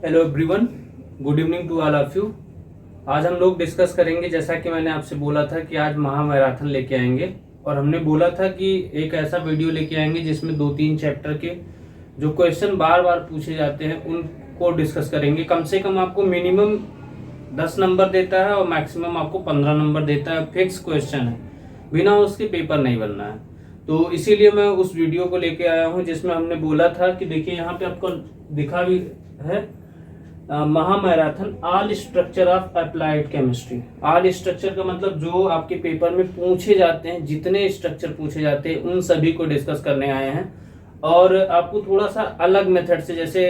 Hello everyone, good evening to all of you. आज हम लोग डिस्कस करेंगे, जैसा कि मैंने आपसे बोला था कि आज महामैराथन लेके आएंगे और हमने बोला था कि एक ऐसा वीडियो लेके आएंगे जिसमें 2-3 चैप्टर के जो क्वेश्चन बार बार पूछे जाते हैं उनको डिस्कस करेंगे। कम से कम आपको मिनिमम 10 नंबर देता है और मैक्सिमम आपको 15 नंबर देता है। फिक्स क्वेश्चन है, बिना उसके पेपर नहीं बनना है। तो इसीलिए मैं उस वीडियो को लेके आया हूँ जिसमें हमने बोला था कि देखिए यहाँ पे आपको दिखा भी है महामैराथन all structure of applied chemistry. All structure का मतलब जो आपके पेपर में पूछे जाते हैं, जितने स्ट्रक्चर पूछे जाते हैं उन सभी को डिस्कस करने आए हैं। और आपको थोड़ा सा अलग मेथड से, जैसे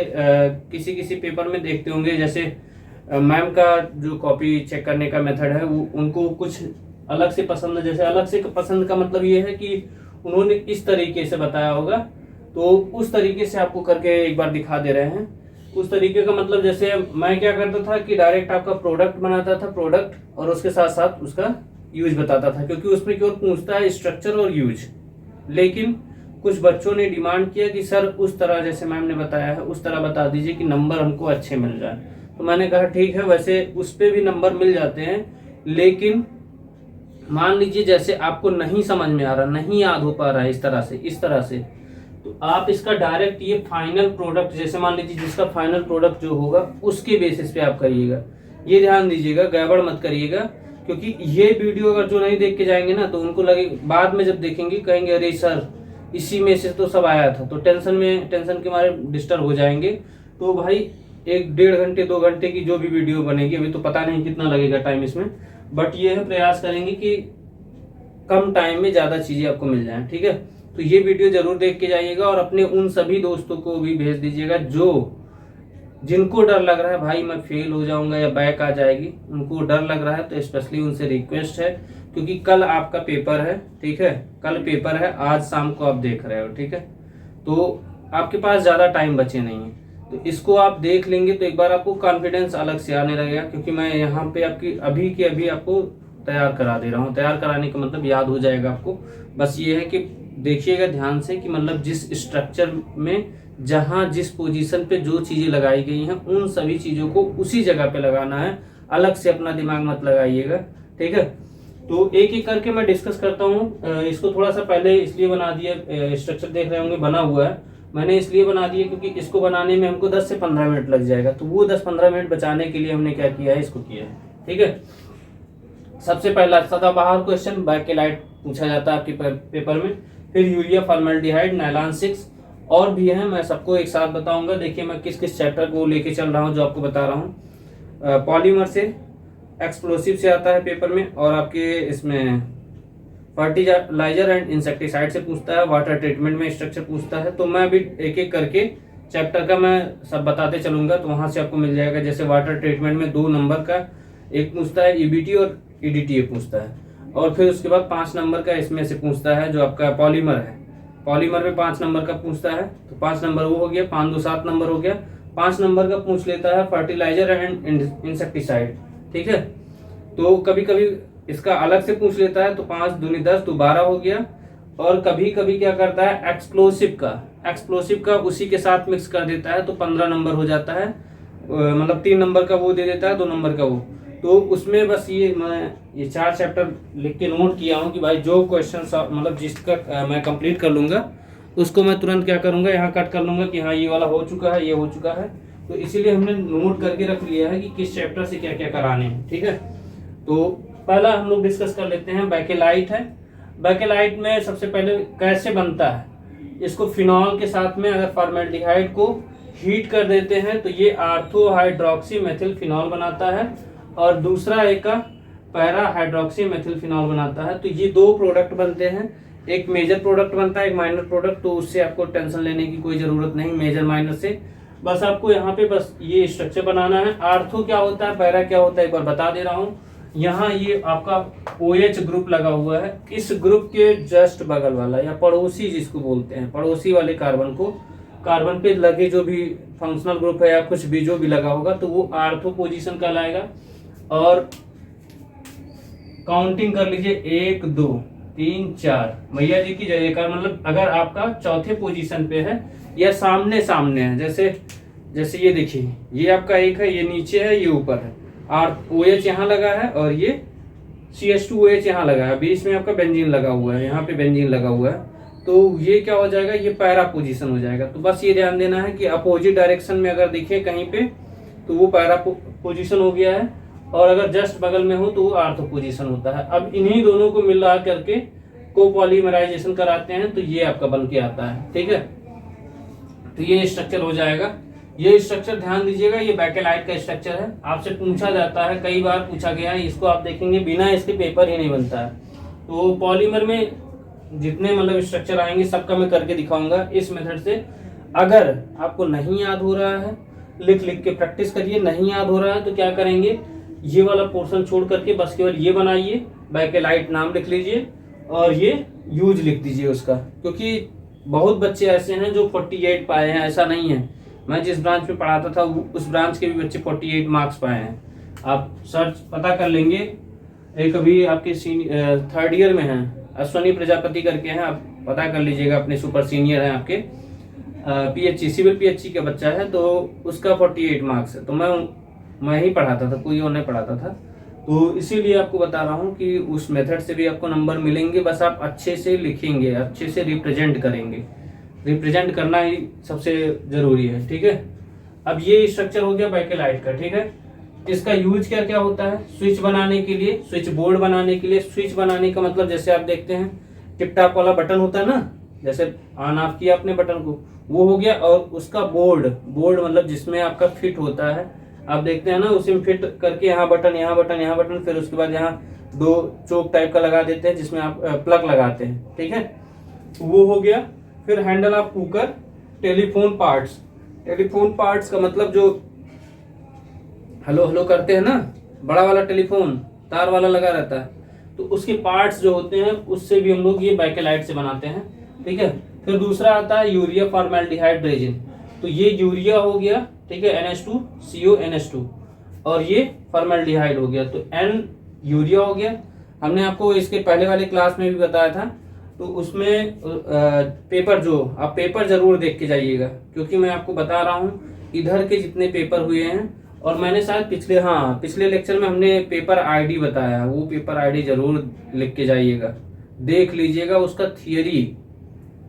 किसी किसी पेपर में देखते होंगे, जैसे मैम का जो कॉपी चेक करने का मेथड है वो उनको कुछ अलग से पसंद है। जैसे अलग से पसंद का मतलब ये है कि उन्होंने इस तरीके से बताया होगा, तो उस तरीके से आपको करके एक बार दिखा दे रहे हैं। उस तरीके का मतलब जैसे मैं क्या करता था कि डायरेक्ट आपका प्रोडक्ट बनाता था, प्रोडक्ट, और उसके साथ साथ उसका यूज बताता था, क्योंकि उसमें केवल पूछता है स्ट्रक्चर और यूज। लेकिन कुछ बच्चों ने डिमांड किया कि सर उस तरह जैसे मैम ने बताया है उस तरह बता दीजिए कि नंबर हमको अच्छे मिल जाए। तो मैंने कहा ठीक है, वैसे उस पर भी नंबर मिल जाते हैं, लेकिन मान लीजिए जैसे आपको नहीं समझ में आ रहा, नहीं याद हो पा रहा है इस तरह से, तो आप इसका डायरेक्ट ये फाइनल प्रोडक्ट, जैसे मान लीजिए जिसका फाइनल प्रोडक्ट जो होगा उसके बेसिस पे आप करिएगा। ये ध्यान दीजिएगा, गड़बड़ मत करिएगा, क्योंकि ये वीडियो अगर जो नहीं देख के जाएंगे ना तो उनको लगे, बाद में जब देखेंगे कहेंगे अरे सर इसी में से तो सब आया था, तो टेंशन के मारे डिस्टर्ब हो जाएंगे। तो भाई 1-1.5 घंटे 2 घंटे की जो भी वीडियो बनेगी, अभी तो पता नहीं कितना लगेगा टाइम इसमें, बट ये है प्रयास करेंगे कि कम टाइम में ज्यादा चीजें आपको मिल जाएं। ठीक है, तो ये वीडियो जरूर देख के जाइएगा और अपने उन सभी दोस्तों को भी भेज दीजिएगा जिनको डर लग रहा है भाई मैं फेल हो जाऊंगा या बैक आ जाएगी, उनको डर लग रहा है तो स्पेशली उनसे रिक्वेस्ट है, क्योंकि कल आपका पेपर है। ठीक है, कल पेपर है, आज शाम को आप देख रहे हो। ठीक है, तो आपके पास ज्यादा टाइम बचे नहीं है, तो इसको आप देख लेंगे तो एक बार आपको कॉन्फिडेंस अलग से आने लगेगा, क्योंकि मैं यहाँ पे आपकी अभी आपको तैयार करा दे रहा हूँ। तैयार कराने का मतलब याद हो जाएगा आपको। बस ये है कि देखिएगा ध्यान से कि मतलब जिस स्ट्रक्चर में जहां जिस पोजीशन पे जो चीजें लगाई गई हैं उन सभी चीजों को उसी जगह पे लगाना है, अलग से अपना दिमाग मत लगाइएगा। ठीक है, तो एक एक करके मैं डिस्कस करता हूँ। इसको थोड़ा सा पहले इसलिए बना दिया, स्ट्रक्चर देख रहे होंगे बना हुआ है, मैंने इसलिए बना दिया क्योंकि इसको बनाने में हमको 10 से 15 मिनट लग जाएगा, तो वो 10-15 मिनट बचाने के लिए हमने क्या किया है, इसको किया है। ठीक है, सबसे पहला सदाबहार क्वेश्चन बैकेलाइट पूछा जाता है आपके पेपर में, फिर यूरिया फॉर्मेल्डिहाइड, नायलॉन 6 और भी हैं, मैं सबको एक साथ बताऊंगा। देखिए मैं किस किस चैप्टर को लेके चल रहा हूँ जो आपको बता रहा हूँ। पॉलीमर से, एक्सप्लोसिव से आता है पेपर में, और आपके इसमें फर्टिलाइजर एंड इंसेक्टिसाइड से पूछता है, वाटर ट्रीटमेंट में स्ट्रक्चर पूछता है। तो मैं अभी एक एक करके चैप्टर का मैं सब बताते चलूंगा, तो वहां से आपको मिल जाएगा। जैसे वाटर ट्रीटमेंट में 2 नंबर का एक पूछता है, ईबीटी और ईडीटीए पूछता है, और फिर उसके बाद 5 नंबर का इसमें से पूछता है जो आपका पॉलीमर है। पॉलीमर में 5 नंबर का पूछता है, तो 5 नंबर वो हो गया, 5 2 7 नंबर हो गया। 5 नंबर का पूछ लेता है फर्टिलाइजर एंड इंसेक्टिसाइड। ठीक है, तो कभी कभी इसका अलग से पूछ लेता है, तो 5 दूनी 10 तो 12 हो गया। और कभी कभी क्या करता है, एक्सप्लोसिव का उसी के साथ मिक्स कर देता है, तो 15 नंबर हो जाता है। मतलब 3 नंबर का वो दे देता है, 2 नंबर का वो। तो उसमें बस मैं ये 4 चैप्टर लिख के नोट किया हूँ कि भाई जो क्वेश्चन मतलब जिसका मैं कंप्लीट कर लूंगा उसको मैं तुरंत क्या करूंगा, यहाँ कट कर लूंगा कि हाँ ये वाला हो चुका है, ये हो चुका है। तो इसीलिए हमने नोट करके रख लिया है कि किस चैप्टर से क्या क्या कराने हैं। ठीक है, तो पहला हम लोग डिस्कस कर लेते हैं, बैकेलाइट है। बैकेलाइट में सबसे पहले कैसे बनता है, इसको फिनॉल के साथ में अगर फॉर्मेल्डिहाइड को हीट कर देते हैं तो ये आर्थो हाइड्रोक्सी मेथिल फिनॉल बनाता है, और दूसरा एक का पैरा हाइड्रोक्सी मेथिल फिनॉल बनाता है। तो ये 2 प्रोडक्ट बनते हैं, एक मेजर प्रोडक्ट बनता है, एक माइनर प्रोडक्ट। तो उससे आपको टेंशन लेने की कोई जरूरत नहीं, मेजर माइनर से। बस आपको यहाँ पे बस ये स्ट्रक्चर बनाना है। आर्थो क्या होता है, पैरा क्या होता है, एक बार बता दे रहा हूँ। यहाँ ये आपका OH ग्रुप लगा हुआ है, इस ग्रुप के जस्ट बगल वाला या पड़ोसी जिसको बोलते हैं, पड़ोसी वाले कार्बन पे लगे जो भी फंक्शनल ग्रुप है या कुछ भी जो भी लगा होगा तो वो आर्थो पोजीशन कहलाएगा। और काउंटिंग कर लीजिए, 1 2 3 4, मैया जी की जयकार। मतलब अगर आपका चौथे पोजीशन पे है या सामने है, जैसे जैसे ये देखिए, ये आपका एक है, ये नीचे है, ये ऊपर है, OH यहाँ लगा है और ये CH2OH यहाँ लगा है, बीच में आपका बेंजीन लगा हुआ है, यहाँ पे बेंजीन लगा हुआ है। तो ये क्या हो जाएगा, ये पैरा पोजीशन हो जाएगा। तो बस ये ध्यान देना है कि अपोजिट डायरेक्शन में अगर दिखे कहीं पे तो वो पैरा पोजीशन हो गया है, और अगर जस्ट बगल में हो तो वो आर्थो पोजीशन होता है। अब इन्हीं दोनों को मिला करके कोपॉलीमराइजेशन कराते हैं तो ये आपका बन के आता है। ठीक है, तो ये स्ट्रक्चर हो जाएगा। ये स्ट्रक्चर ध्यान दीजिएगा, ये बैकेलाइट का स्ट्रक्चर है। आपसे पूछा जाता है, कई बार पूछा गया है, इसको आप देखेंगे बिना इसके पेपर ही नहीं बनता है। तो पॉलीमर में जितने मतलब स्ट्रक्चर आएंगे सबका मैं करके दिखाऊंगा इस मेथड से। अगर आपको नहीं याद हो रहा है, लिख लिख के प्रैक्टिस करिए। नहीं याद हो रहा है तो क्या करेंगे, ये वाला पोर्शन छोड़ करके बस केवल ये बनाइए, बैकेलाइट नाम लिख लीजिए और ये यूज लिख दीजिए उसका, क्योंकि बहुत बच्चे ऐसे हैं जो 48 पाए हैं। ऐसा नहीं है, मैं जिस ब्रांच में पढ़ाता था उस ब्रांच के भी बच्चे 48 मार्क्स पाए हैं। आप सर्च पता कर लेंगे। एक अभी आपके 3rd ईयर में हैं, अश्वनी प्रजापति करके हैं, आप पता कर लीजिएगा, अपने सुपर सीनियर हैं आपके, PHC सिविल PHC का बच्चा है, तो उसका 48 मार्क्स है। तो मैं ही पढ़ाता था, कोई और नहीं पढ़ाता था। तो इसीलिए आपको बता रहा हूँ कि उस मेथड से भी आपको नंबर मिलेंगे, बस आप अच्छे से लिखेंगे, अच्छे से रिप्रेजेंट करेंगे। रिप्रेजेंट करना ही सबसे जरूरी है। ठीक है, अब ये स्ट्रक्चर हो गया बैकेलाइट का। ठीक है, इसका यूज क्या क्या होता है, स्विच बनाने के लिए, स्विच बोर्ड बनाने के लिए। स्विच बनाने का मतलब जैसे आप देखते हैं टिप टॉप वाला बटन होता है ना, जैसे ऑन ऑफ किया अपने बटन को, वो हो गया। और उसका बोर्ड मतलब जिसमें आपका फिट होता है, आप देखते हैं ना, उसी में फिट करके यहाँ बटन, यहाँ बटन, यहाँ बटन, फिर उसके बाद यहाँ 2 चोक टाइप का लगा देते हैं जिसमें आप प्लग लगाते हैं। ठीक है, वो हो गया। फिर handle of cooker, telephone parts. Telephone parts का मतलब जो हेलो हेलो करते हैं ना, बड़ा वाला टेलीफोन तार वाला लगा रहता है, तो उसके पार्ट्स जो होते हैं उससे भी हम लोग ये बैकेलाइट से बनाते हैं। ठीक है, फिर दूसरा आता है यूरिया फॉर्मेल्डिहाइड रेजिन। तो ये यूरिया हो गया, ठीक है, NH2CO और ये फॉर्मेल्डिहाइड हो गया, तो N यूरिया हो गया। हमने आपको इसके पहले वाले क्लास में भी बताया था। तो उसमें पेपर, जो आप पेपर जरूर देख के जाइएगा, क्योंकि मैं आपको बता रहा हूँ इधर के जितने पेपर हुए हैं, और मैंने शायद पिछले लेक्चर में हमने पेपर आईडी बताया, वो पेपर आईडी जरूर लिख के जाइएगा, देख लीजिएगा। उसका थियरी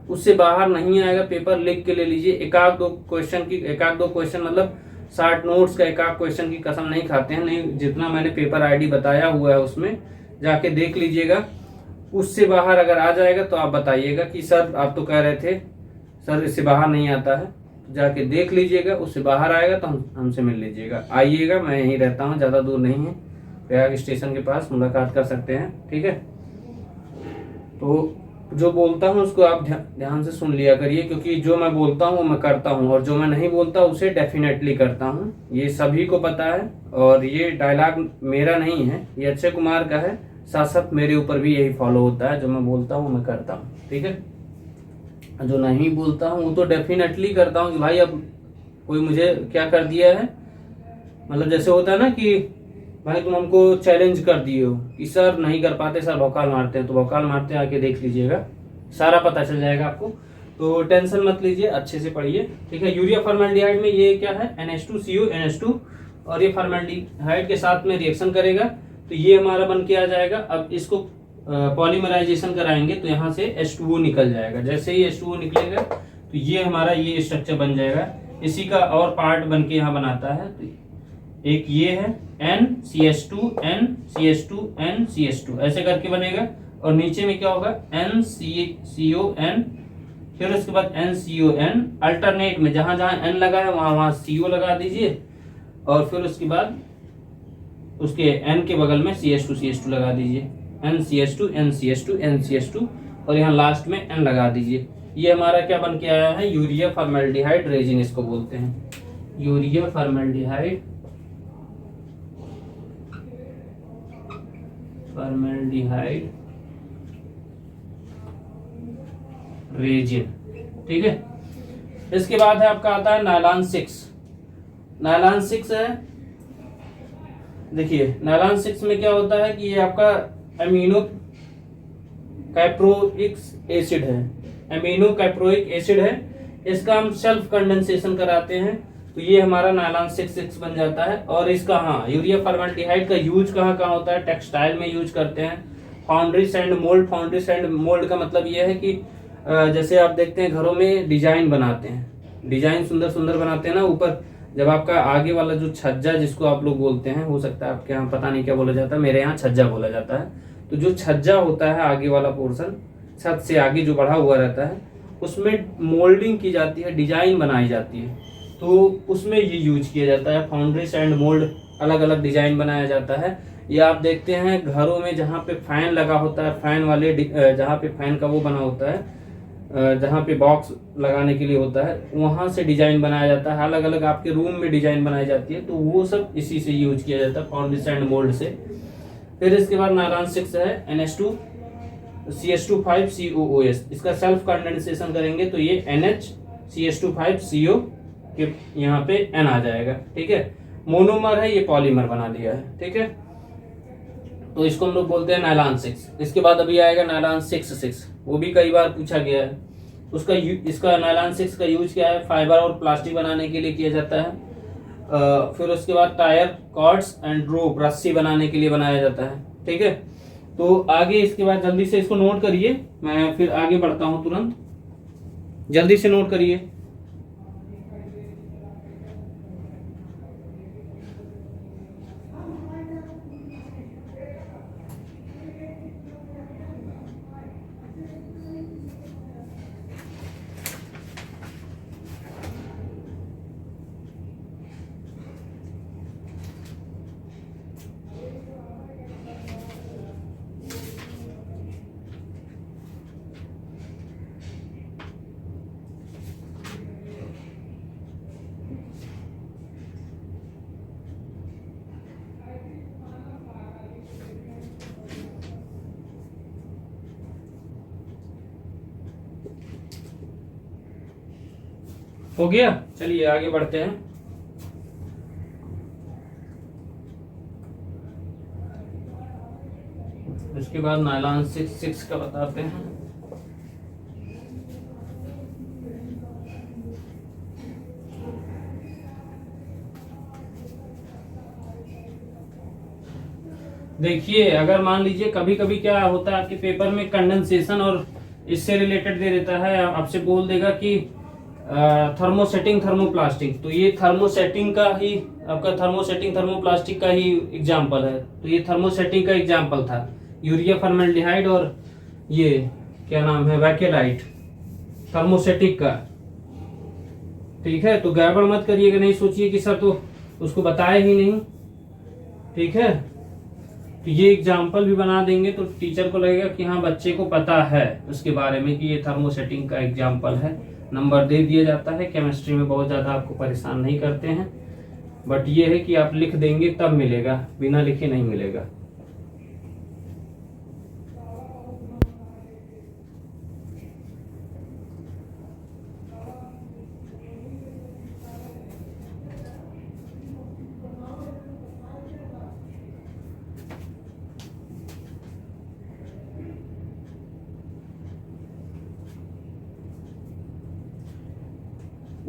उससे बाहर नहीं आएगा, पेपर लिख के ले लीजिए। एक आध दो क्वेश्चन मतलब शॉर्ट नोट्स का एक आध क्वेश्चन की कसम नहीं खाते हैं, नहीं, जितना मैंने पेपर आईडी बताया हुआ है उसमें जाके देख लीजिएगा। उससे बाहर अगर आ जाएगा तो आप बताइएगा कि सर आप तो कह रहे थे सर इससे बाहर नहीं आता है, तो जाके देख लीजिएगा। उससे बाहर आएगा तो हमसे मिल लीजिएगा, आइएगा, मैं यहीं रहता हूँ, ज़्यादा दूर नहीं है, प्रयाग स्टेशन के पास, मुलाकात कर सकते हैं। ठीक है, तो जो बोलता हूँ उसको आप ध्यान से सुन लिया करिए, क्योंकि जो मैं बोलता हूँ वो मैं करता हूँ, और जो मैं नहीं बोलता उसे डेफिनेटली करता हूँ, ये सभी को पता है। और ये डायलॉग मेरा नहीं है, ये अक्षय कुमार का है, साथ साथ मेरे ऊपर भी यही फॉलो होता है, जो मैं बोलता हूँ मैं करता हूँ। ठीक है, जो नहीं बोलता हूँ वो तो डेफिनेटली करता हूँ कि भाई अब कोई मुझे क्या कर दिया है, मतलब जैसे होता है ना कि भाई तुम हमको चैलेंज कर दिए हो कि सर नहीं कर पाते, सर भौकाल मारते हैं, तो भौकाल मारते हैं, आके देख लीजिएगा, सारा पता चल जाएगा आपको। तो टेंशन मत लीजिए, अच्छे से पढ़िए। ठीक है, यूरिया फॉर्मेल्डिहाइड में ये क्या है, NH2CO NH2, और ये फॉर्मेल्डिहाइड के साथ में रिएक्शन करेगा तो ये हमारा बन के आ जाएगा। अब इसको पॉलीमराइजेशन कराएंगे तो यहाँ से H2O निकल जाएगा। जैसे ही H2O निकलेगा तो ये हमारा ये स्ट्रक्चर बन जाएगा। इसी का और पार्ट बन के यहाँ बनाता है, तो एक ये है NCH2 NCH2 NCH2 ऐसे करके बनेगा, और नीचे में क्या होगा NCON, फिर उसके बाद NCON। अल्टरनेट में जहां जहां N लगा है वहां CO लगा दीजिए, और फिर उसके बाद उसके N के बगल में CH2 लगा दीजिए, NCH2 NCH2 NCH2, और यहाँ लास्ट में N लगा दीजिए। ये हमारा क्या बन के आया है, यूरिया फॉर्मेल्डिहाइड रेजिन इसको बोलते हैं, यूरिया फॉर्मेल्डिहाइड रेजिन। ठीक है, इसके बाद है आपका आता है नायलॉन 6। नायलॉन 6 है, देखिए नायलॉन 6 में क्या होता है कि ये आपका अमीनो कैप्रोइक एसिड है, अमीनो कैप्रोइक एसिड है। इसका हम सेल्फ कंडेंसेशन कराते हैं, तो ये हमारा नायलॉन 6 बन जाता है। और इसका हाँ, यूरिया फॉर्मेल्डिहाइड का यूज कहाँ कहाँ होता है? टेक्सटाइल में यूज करते हैं, foundries and mould. Foundries and mould का मतलब ये है कि जैसे आप देखते हैं घरों में डिजाइन बनाते हैं, डिजाइन सुंदर सुंदर बनाते हैं ना ऊपर, जब आपका आगे वाला जो छज्जा जिसको आप लोग बोलते हैं, हो सकता है आपके यहाँ पता नहीं क्या बोला जाता है, मेरे यहाँ छज्जा बोला जाता है। तो जो छज्जा होता है आगे वाला पोर्शन, छत से आगे जो बढ़ा हुआ रहता है, उसमें मोल्डिंग की जाती है, डिजाइन बनाई जाती है, तो उसमें ये यूज किया जाता है। फाउंड्रीज एंड मोल्ड, अलग अलग डिजाइन बनाया जाता है। ये आप देखते हैं घरों में जहाँ पे फैन लगा होता है, फैन वाले जहाँ पे फैन का वो बना होता है, जहाँ पे बॉक्स लगाने के लिए होता है, वहां से डिजाइन बनाया जाता है। अलग अलग आपके रूम में डिजाइन बनाई जाती है, तो वो सब इसी से यूज किया जाता है, फाउंड्रीज एंड मोल्ड से। फिर इसके बाद नायलॉन 6 है NH2 CH25 COOS। इसका सेल्फ कंडेंसेशन करेंगे तो ये NH CH25CO के यहाँ पे N आ जाएगा, ठीक है। मोनोमर है, ये पॉलीमर बना दिया है, ठीक है। तो इसको हम लोग बोलते हैं नायलॉन 6। इसके बाद अभी आएगा नायलॉन 6, वो भी कई बार पूछा गया है। उसका इसका नायलॉन 6 का यूज क्या है? फाइबर और प्लास्टिक बनाने के लिए किया जाता है। फिर उसके बाद टायर, कॉर्ड्स एंड रोप, रस्सी बनाने के लिए बनाया जाता है, ठीक है। तो आगे इसके बाद जल्दी से इसको नोट करिए, मैं फिर आगे बढ़ता हूं तुरंत, जल्दी से नोट करिए। हो गया, चलिए आगे बढ़ते हैं। इसके बाद नायलॉन 6 का बताते हैं। देखिए, अगर मान लीजिए कभी कभी क्या होता है आपके पेपर में कंडेंसेशन और इससे रिलेटेड दे देता है, आपसे बोल देगा कि थर्मोसेटिंग थर्मोप्लास्टिक, तो ये थर्मोसेटिंग का ही आपका थर्मोसेटिंग थर्मोप्लास्टिक का ही एग्जाम्पल है। तो ये थर्मोसेटिंग का एग्जाम्पल था, यूरिया फॉर्मेल्डिहाइड और ये क्या नाम है, वैकेलाइट, थर्मोसेटिक का, ठीक है। तो गड़बड़ मत करिएगा, नहीं सोचिए कि सर तो उसको बताया ही नहीं, ठीक है। तो ये एग्जाम्पल भी बना देंगे तो टीचर को लगेगा कि हाँ बच्चे को पता है उसके बारे में कि ये थर्मोसेटिंग का एग्जाम्पल है, नंबर दे दिया जाता है। केमिस्ट्री में बहुत ज़्यादा आपको परेशान नहीं करते हैं, बट ये है कि आप लिख देंगे तब मिलेगा, बिना लिखे नहीं मिलेगा।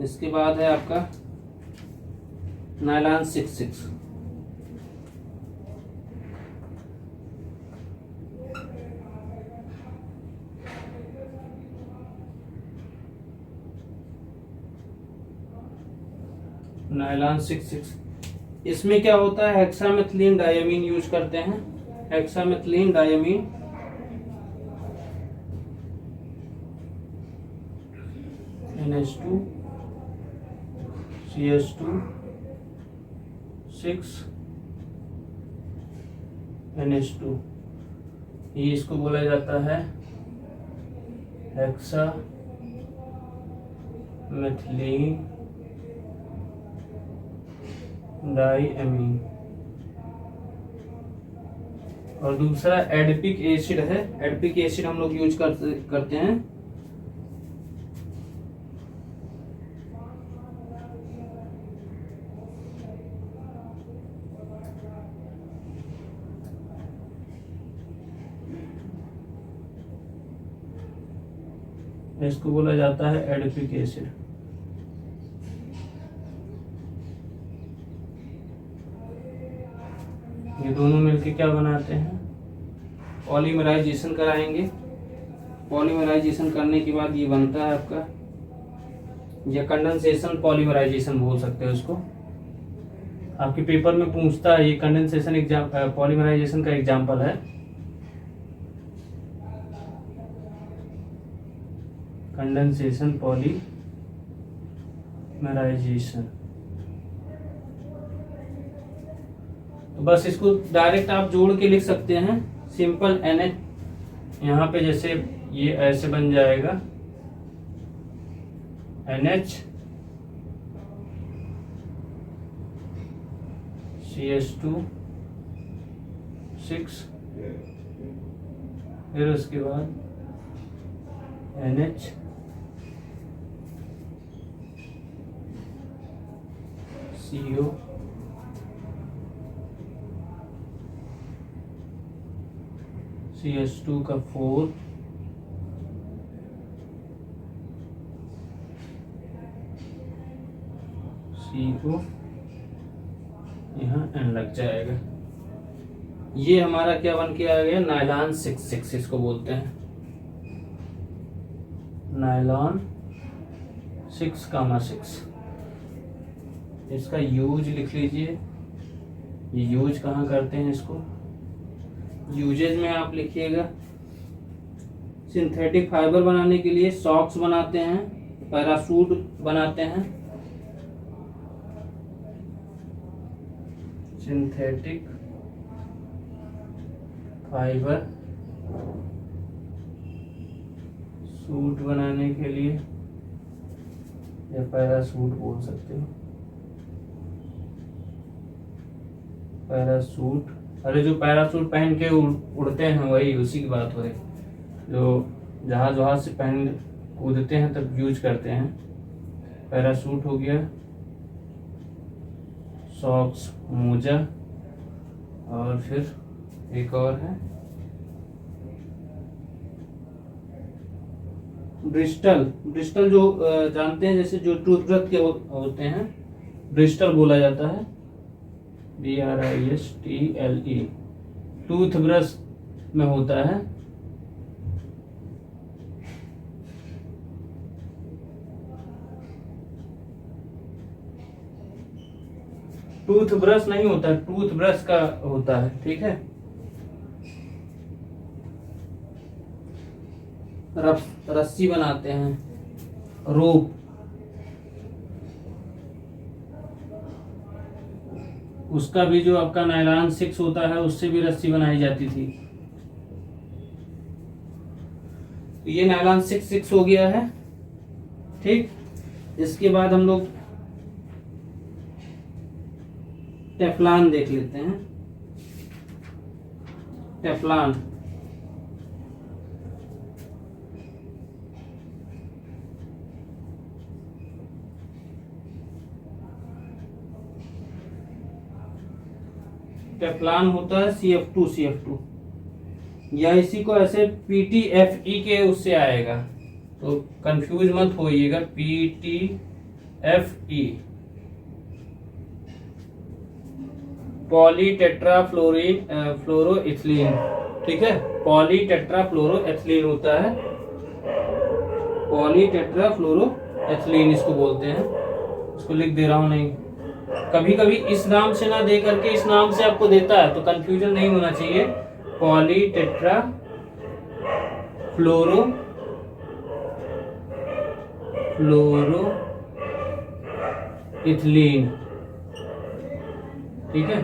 इसके बाद है आपका नायलॉन 6। नायलॉन 6 इसमें क्या होता है, हेक्सामेथिलीन डायमीन यूज करते हैं, hexamethylene diamine, NH2 CH2 6 NH2, ये इसको बोला जाता है हेक्सामेथिलीन डायमीन। और दूसरा एडिपिक एसिड है, एडिपिक एसिड हम लोग यूज करते हैं। इसको बोला जाता है एडिपिक एसिड। ये दोनों मिलके क्या बनाते हैं, पॉलीमराइजेशन कराएंगे। पॉलीमराइजेशन करने के बाद ये बनता है आपका, या कंडेंसेशन पॉलीमराइजेशन बोल सकते हैं उसको। आपके पेपर में पूछता है, ये कंडेंसेशन पॉलीमराइजेशन का एग्जाम्पल है। कंडेंसेशन पॉलीमराइजेशन, तो बस इसको डायरेक्ट आप जोड़ के लिख सकते हैं, सिंपल NH। यहाँ पे जैसे ये ऐसे बन जाएगा NH CH2 6, फिर उसके बाद NH CO CH2 का 4, CO, यहाँ N लग जाएगा। ये हमारा क्या बन के आ गया, नायलॉन 6 इसको बोलते हैं, नायलॉन 6,6। इसका यूज लिख लीजिए, ये यूज कहाँ करते हैं इसको, यूजेज में आप लिखिएगा, सिंथेटिक फाइबर बनाने के लिए सॉक्स बनाते हैं, पैरासूट बनाते हैं, सिंथेटिक फाइबर सूट बनाने के लिए, या पैरासूट बोल सकते हो, पैरासूट। अरे जो पैरासूट पहन के उड़ते हैं वही, उसी की बात हो रही, जो जहाज से पहन कूदते हैं तब यूज करते हैं। पैरासूट हो गया, सॉक्स मोजा, और फिर एक और है ब्रिस्टल। ब्रिस्टल जो जानते हैं, जैसे जो टूथब्रश के होते हैं, ब्रिस्टल बोला जाता है, BRISTLE, टूथब्रश में होता है। टूथब्रश नहीं होता, टूथब्रश का होता है, ठीक है। रस्सी बनाते हैं, रोप, उसका भी जो आपका नायलॉन 6 होता है उससे भी रस्सी बनाई जाती थी। तो ये नायलॉन 6 हो गया है, ठीक। इसके बाद हम लोग टेफ्लॉन देख लेते हैं। टेफ्लॉन, टेफ्लॉन होता है CF2, या इसी को ऐसे PTFE के उससे आएगा, तो कंफ्यूज मत होइएगा। PTFE, फ्लोरोइथिलीन, ठीक है। पॉलीटेट्राफ्लोरोएथिलीन होता है, पॉलीटेट्राफ्लोरोएथिलीन इसको बोलते हैं। इसको लिख दे रहा हूं, नहीं कभी कभी इस नाम से ना दे करके इस नाम से आपको देता है, तो कंफ्यूजन नहीं होना चाहिए। फ्लोरोइथिलीन, ठीक है।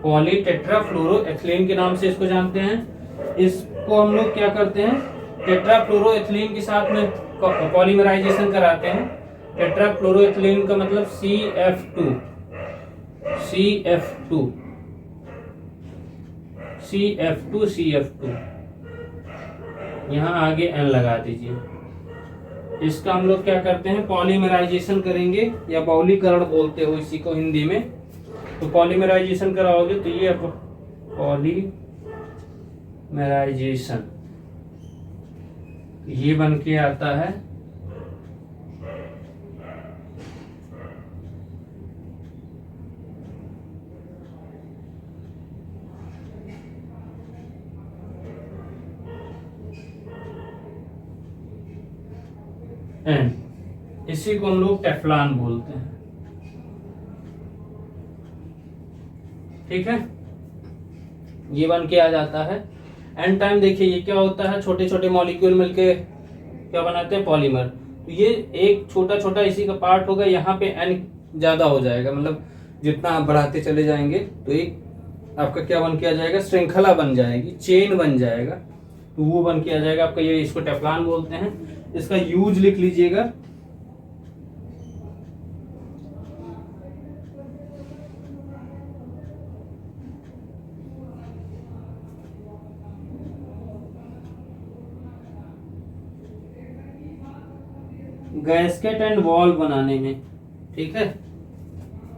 पॉलीटेट्राफ्लोरोएथिलीन के नाम से इसको जानते हैं। इसको हम लोग क्या करते हैं, टेट्राफ्लोरोएथिलीन के साथ में पॉलीमराइजेशन कराते हैं। टेट्राफ्लोरोएथिलीन का मतलब CF2, यहाँ आगे N लगा दीजिए। इसका हम लोग क्या करते हैं, पॉलीमराइजेशन करेंगे, या पॉलीकरण बोलते हो इसी को हिंदी में। तो पॉलीमराइजेशन कराओगे तो ये पॉलीमराइजेशन ये बन के आता है एन, इसी को हम लोग टेफ्लॉन बोलते हैं। ठीक है, ये बन के आ जाता है। एन टाइम देखिए ये क्या होता है, छोटे छोटे मॉलिक्यूल मिलके क्या बनाते हैं, पॉलीमर। तो ये एक छोटा छोटा इसी का पार्ट होगा, यहाँ पे एन ज्यादा हो जाएगा, मतलब जितना आप बढ़ाते चले जाएंगे तो एक आपका क्या बन के आ जाएगा, श्रृंखला बन जाएगी, चेन बन जाएगा, तो वो बन के आ जाएगा आपका, ये इसको टेफ्लॉन बोलते हैं। इसका यूज लिख लीजिएगा, गैस्केट एंड वॉल्व बनाने में। ठीक है,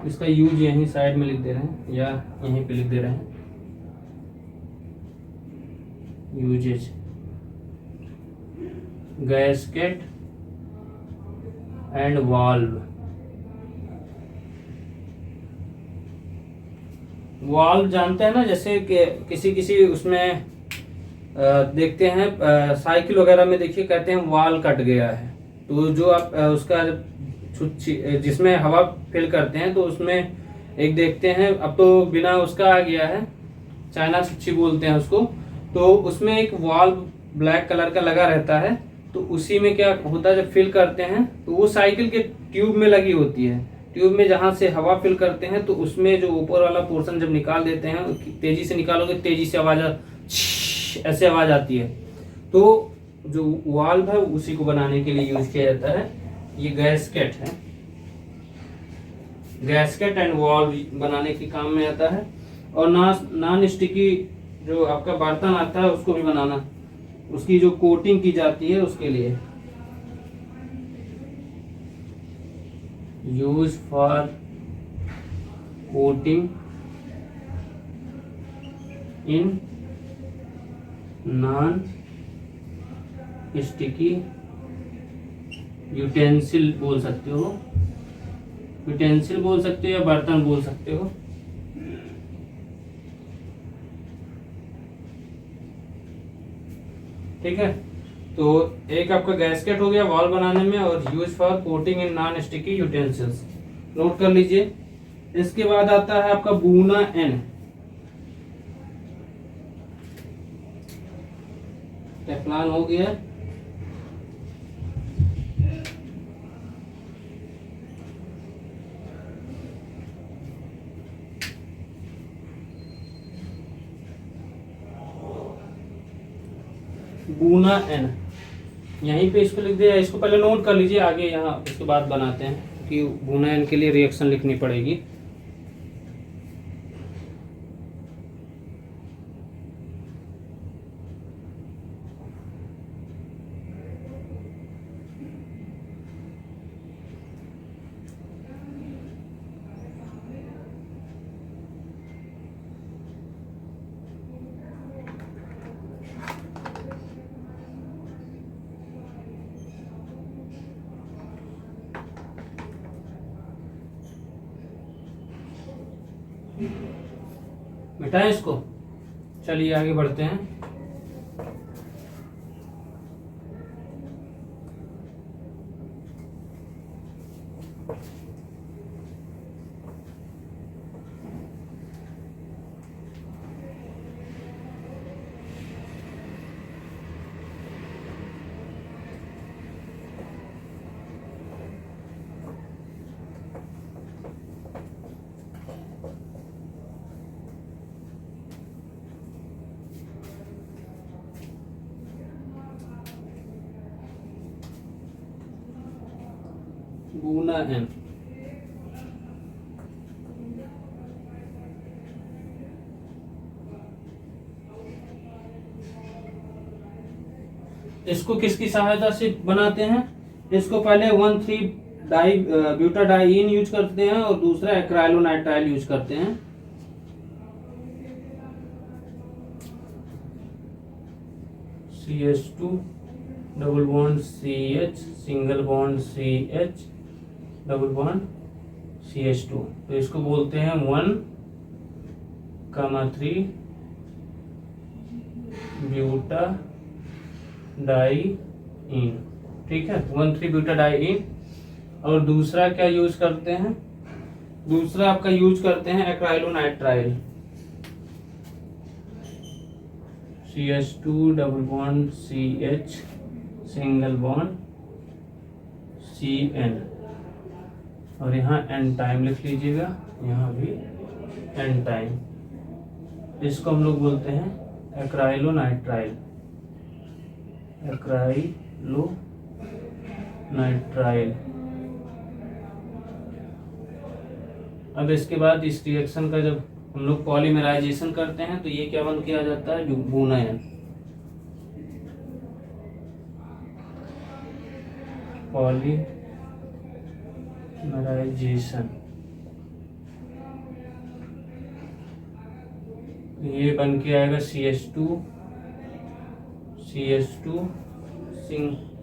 इसका यूज यहीं साइड में लिख दे रहे हैं या यहीं पे लिख दे रहे हैं, uses, gasket and valve. Valve जानते हैं ना, जैसे कि किसी किसी उसमें देखते हैं साइकिल वगैरह में, देखिए कहते हैं वाल कट गया है, तो जो आप उसका जिसमें हवा फिल करते हैं तो उसमें एक देखते हैं, अब तो बिना उसका आ गया है, चाइना छुच्छी बोलते हैं उसको, तो उसमें एक वाल्व ब्लैक कलर का लगा रहता है, तो उसी में क्या होता है, जब फिल करते हैं तो वो साइकिल के ट्यूब में लगी होती है, ट्यूब में जहां से हवा फिल करते हैं तो उसमें जो ऊपर वाला पोर्शन जब निकाल देते हैं, तेजी से निकालोगे तेजी से आवाज ऐसे आवाज आती है, तो जो वाल्व है उसी को बनाने के लिए यूज किया जाता है। ये गैस्केट है, गैस्केट एंड वाल्व बनाने के काम में आता है। और नॉन स्टिकी जो आपका बर्तन आता है उसको भी बनाना, उसकी जो कोटिंग की जाती है उसके लिए, use for coating in non sticky utensil बोल सकते हो, यूटेंसिल बोल सकते हो या बर्तन बोल सकते हो। ठीक है, तो एक आपका गैस्केट हो गया वॉल बनाने में, और use for coating in non sticky utensils, note कर लीजिए। इसके बाद आता है आपका बूना एन, टेफ्लॉन हो गया, बूना एन, यहीं पे इसको लिख दिया, इसको पहले नोट कर लीजिए, आगे यहाँ इसके बाद बनाते हैं कि बूना एन के लिए रिएक्शन लिखनी पड़ेगी। मिटाएं इसको, चलिए आगे बढ़ते हैं। बूना एन, इसको किसकी सहायता से बनाते हैं, इसको पहले 1,3 डाई ब्यूटाडाइन यूज करते हैं और दूसरा एक्राइलोनाइट्राइल यूज करते हैं। CH2 double bond CH, single bond CH, double bond CH2, तो इसको बोलते हैं 1,3 ब्यूटा डाई इन। ठीक है, 1,3-ब्यूटाडाइईन। और दूसरा क्या यूज करते हैं, दूसरा आपका यूज करते हैं acrylonitrile, CH2 double bond CH single bond CN, और यहाँ एन टाइम लिख लीजिएगा, यहाँ भी एन टाइम। इसको हम लोग बोलते हैं एक्राइलोनाइट्राइल, एक्राइलोनाइट्राइल। अब इसके बाद इस रिएक्शन का जब हम लोग पॉलीमराइजेशन करते हैं तो ये क्या बन के आ जाता है, बूनायन, पॉलीमराइजेशन। ये बन के आएगा CH2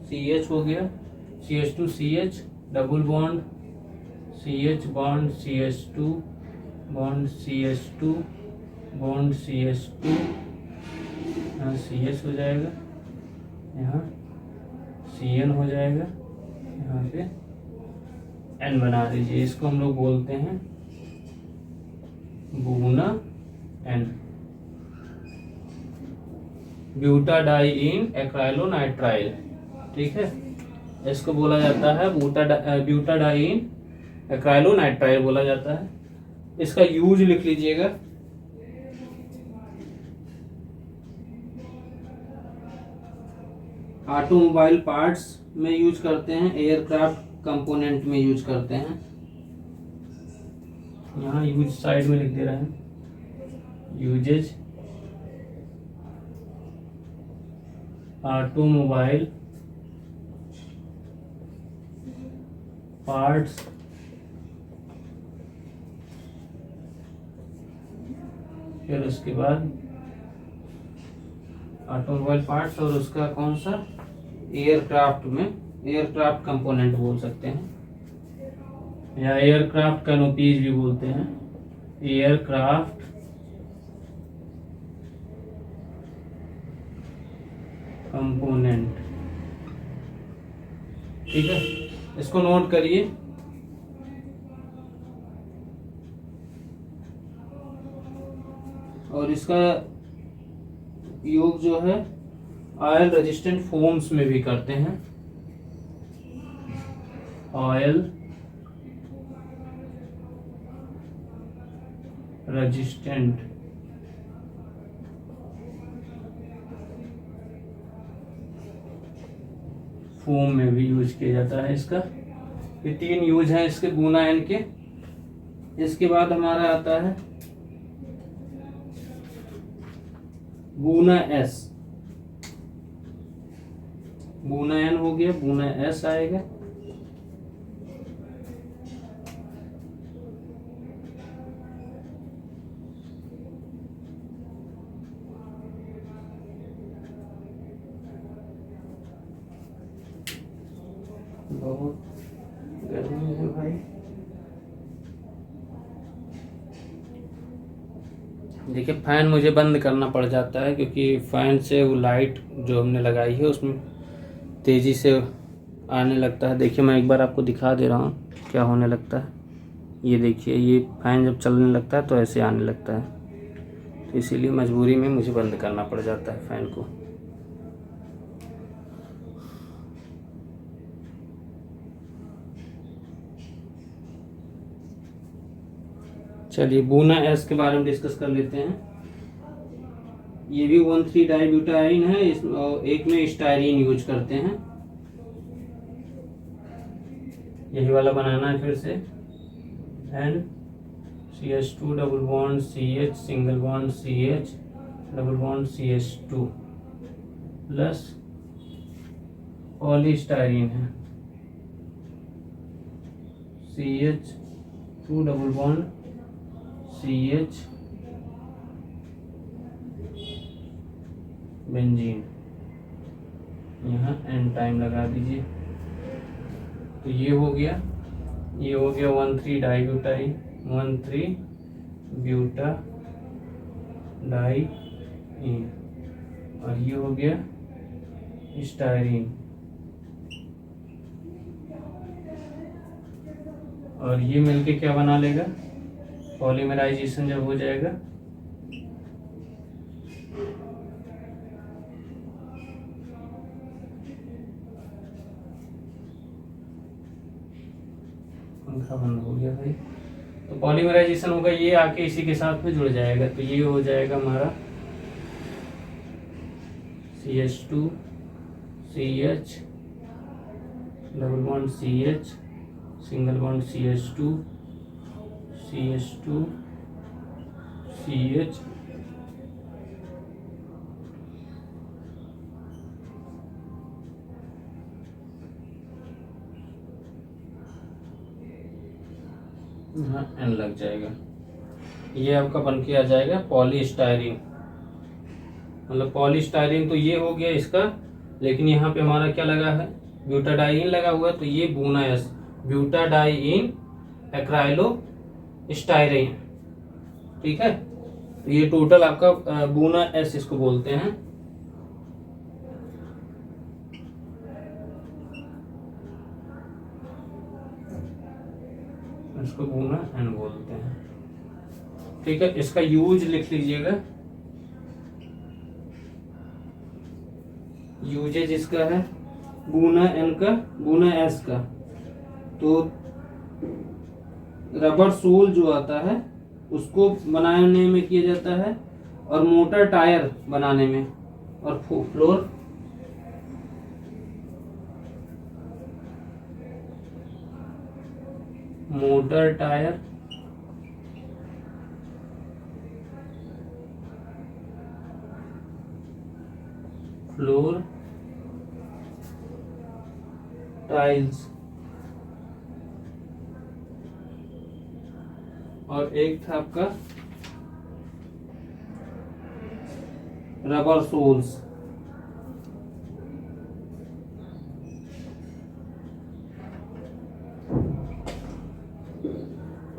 CH हो गया, CH2 CH double bond CH bond CH2 bond CH2 bond CH2, यहाँ CH हो जाएगा, यहाँ CN हो जाएगा, यहाँ पे N बना दीजिए। इसको हम लोग बोलते हैं बूना N, ब्यूटाडाइईन एक्राइलोनाइट्राइल। ठीक है, इसको बोला जाता है ब्यूटाडाइईन एक्राइलोनाइट्राइल बोला जाता है। इसका यूज लिख लीजिएगा, ऑटोमोबाइल पार्ट्स में यूज करते हैं, एयरक्राफ्ट कंपोनेंट में यूज करते हैं। यहाँ यूज साइड में लिख दे रहे हैं, यूजेज ऑटोमोबाइल पार्ट्स फिर उसके बाद ऑटोमोबाइल पार्ट्स और उसका कौन सा, एयरक्राफ्ट में एयरक्राफ्ट कंपोनेंट बोल सकते हैं, या एयरक्राफ्ट कैनोपीज भी बोलते हैं, एयरक्राफ्ट कंपोनेंट। ठीक है, इसको नोट करिए। और इसका योग जो है ऑयल रेजिस्टेंट फोम्स में भी करते हैं, ऑयल रेजिस्टेंट फोम में भी यूज किया जाता है इसका। ये 3 यूज हैं इसके बूनायन के। इसके बाद हमारा आता है बूना S, बूनायन हो गया, बूना S आएगा। बहुत गर्मी है भाई। देखिए, फैन मुझे बंद करना पड़ जाता है क्योंकि फैन से वो लाइट जो हमने लगाई है उसमें तेज़ी से आने लगता है। देखिए, मैं एक बार आपको दिखा दे रहा हूँ क्या होने लगता है। ये देखिए, ये फैन जब चलने लगता है तो ऐसे आने लगता है, तो इसीलिए मजबूरी में मुझे बंद करना पड़ जाता है फैन को। चलिए, बूना S के बारे में डिस्कस कर लेते हैं। ये भी 1,3-डाइब्यूटाडाइईन है, एक में स्टायरीन यूज करते हैं। यही वाला बनाना है फिर से, n CH2 double bond CH single bond CH double bond CH2 plus polystyrene है, CH2 double bond CH benzene, यहाँ एन टाइम लगा दीजिए। तो ये हो गया 1,3-डाइब्यूटाडाइईन, 1,3-ब्यूटाडाइईन, और ये हो गया स्टायरीन, और ये मिलके क्या बना लेगा, पॉलीमराइजेशन जब हो जाएगा पंखा बंद हो गया भाई। तो पॉलीमराइजेशन होगा, ये आके इसी के साथ में जुड़ जाएगा, तो ये हो जाएगा हमारा CH2 CH double bond CH single bond CH2 CH2 CH यहाँ N लग जाएगा। ये आपका बन के आ जाएगा पॉलीस्टायरीन। मतलब पॉलीस्टायरीन तो ये हो गया इसका, लेकिन यहाँ पे हमारा क्या लगा है, ब्यूटाडाइइन लगा हुआ है, तो ये बूना एस, ब्यूटाडाइइन एक्राइलो स्टायरीन। ठीक है, तो ये टोटल आपका बूना एस इसको बोलते हैं। इसको बूना एन बोलते हैं। ठीक है, इसका यूज लिख लीजिएगा, यूजेज इसका है बूना एन का, बूना एस का। तो रबर सोल जो आता है उसको बनाने में किया जाता है, और मोटर टायर बनाने में, और floor motor tyre floor tiles, और एक था आपका रबर सोल्स।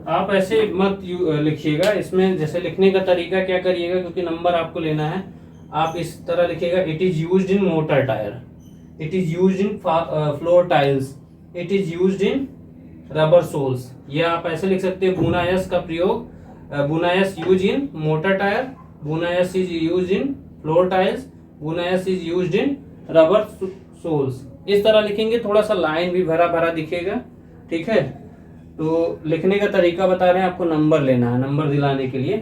आप ऐसे मत लिखिएगा, इसमें जैसे लिखने का तरीका क्या करिएगा, क्योंकि नंबर आपको लेना है, आप इस तरह लिखिएगा, it is used in motor tyre, it is used in floor tiles, it is used in rubber soles. ये आप ऐसे लिख सकते हैं, बुना एस का प्रयोग, Buna S use in motor tyre, Buna S is use in floor tiles, Buna S is used in rubber soles. इस तरह लिखेंगे, थोड़ा सा लाइन भी भरा भरा दिखेगा। ठीक है, तो लिखने का तरीका बता रहे हैं, आपको नंबर लेना है, नंबर दिलाने के लिए।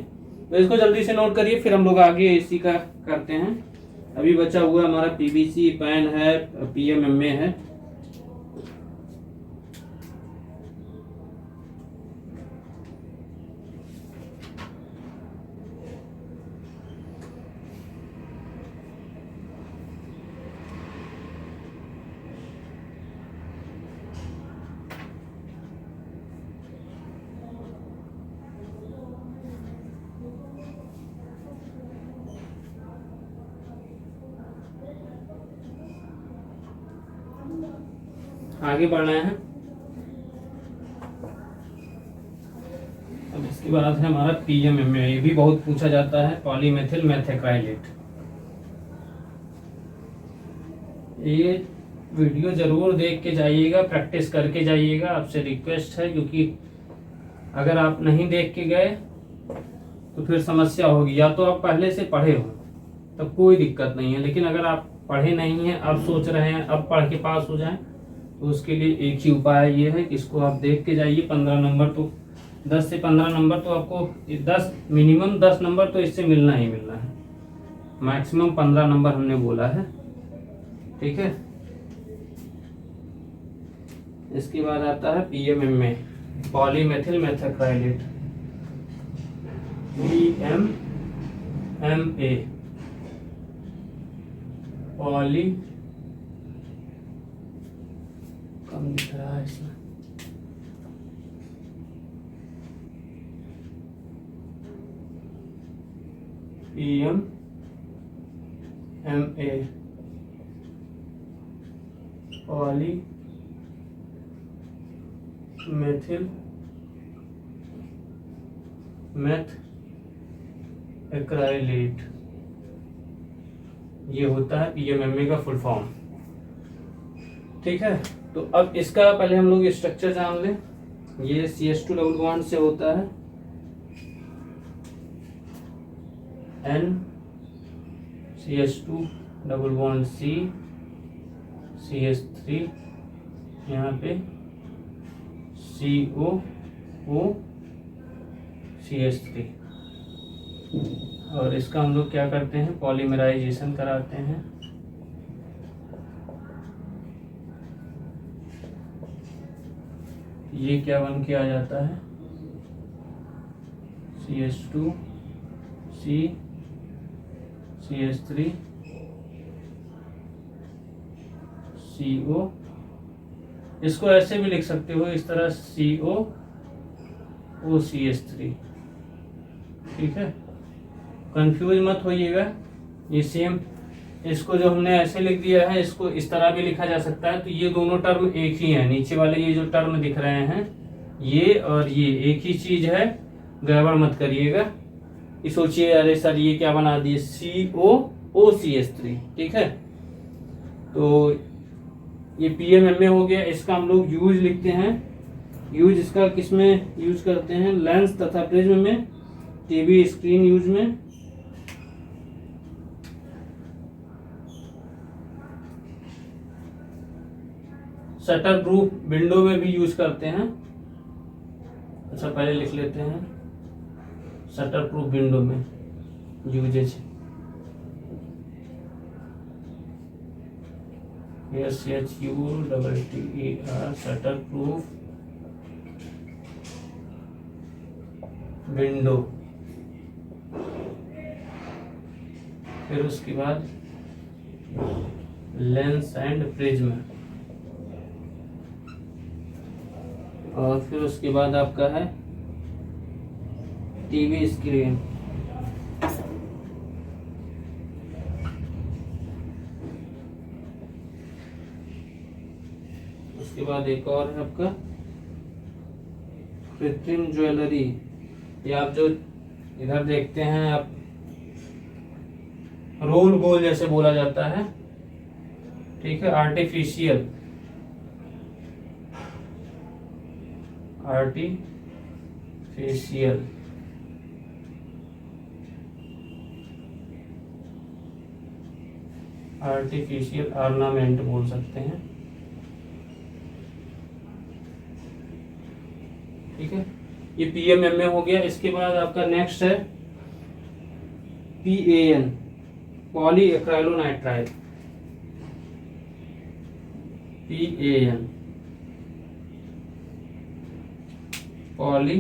तो इसको जल्दी से नोट करिए, फिर हम लोग आगे इसी का करते हैं। अभी बचा हुआ हमारा PVC पैन है, PMMA है। आगे बढ़ना है। अब इसके बाद है हमारा PMMA, ये भी बहुत पूछा जाता है, पॉलीमेथिल मेथेक्राइलेट। ये वीडियो जरूर देख के जाइएगा, प्रैक्टिस करके जाइएगा, आपसे रिक्वेस्ट है, क्योंकि अगर आप नहीं देख के गए तो फिर समस्या होगी। या तो आप पहले से पढ़े हो तब कोई दिक्कत नहीं है, लेकिन अगर आप पढ़े नहीं हैं, अब सोच रहे हैं अब पढ़ के पास हो जाएं, तो उसके लिए एक ही उपाय ये है कि इसको आप देख के जाइए। 15 नंबर तो 10 से 15 नंबर तो आपको 10 मिनिमम 10 नंबर तो इससे मिलना ही मिलना है, मैक्सिमम 15 नंबर हमने बोला है। ठीक है, इसके बाद आता है PMMA, polymethyl methacrylate, PMMA, poly, कम दिख रहा है इसमें, PMMA, poly methyl methacrylate, ये होता है PMMA का फुल फॉर्म। ठीक है, तो अब इसका पहले हम लोग स्ट्रक्चर जान लें। ये CH2 डबल बॉन्ड से होता है NCH2 डबल बॉन्ड CH3, यहाँ पे COOCH3, और इसका हम लोग क्या करते हैं, पॉलीमराइजेशन कराते हैं। ये क्या बन के आ जाता है, CH2 CH3 CO, इसको ऐसे भी लिख सकते हो इस तरह COOCH3, ठीक है, कंफ्यूज मत होइएगा। ये सेम, इसको जो हमने ऐसे लिख दिया है इसको इस तरह भी लिखा जा सकता है। तो ये दोनों टर्म एक ही है, नीचे वाले ये जो टर्म दिख रहे हैं ये और ये एक ही चीज है, गड़बड़ मत करिएगा। ये सोचिए अरे सर ये क्या बना दिए, COOCH3, ठीक है। तो ये PMMA हो गया। इसका हम लोग यूज लिखते हैं, यूज इसका किस में यूज करते हैं, लेंस तथा प्रिज्म में, टीवी स्क्रीन यूज में, शटर प्रूफ विंडो में भी यूज करते हैं। अच्छा पहले लिख लेते हैं, शटर प्रूफ विंडो में uses, SHUTTER, shutter proof window. फिर उसके बाद लेंस एंड प्रिज्म, और फिर उसके बाद आपका है टीवी स्क्रीन। उसके बाद एक और है आपका कृत्रिम ज्वेलरी, ये आप जो इधर देखते हैं आप, रोल गोल जैसे बोला जाता है, ठीक है, आर्टिफिशियल ऑर्नामेंट बोल सकते हैं, ठीक है। ये PMMA हो गया। इसके बाद आपका नेक्स्ट है PAN, poly acrylonitrile, PAN, poly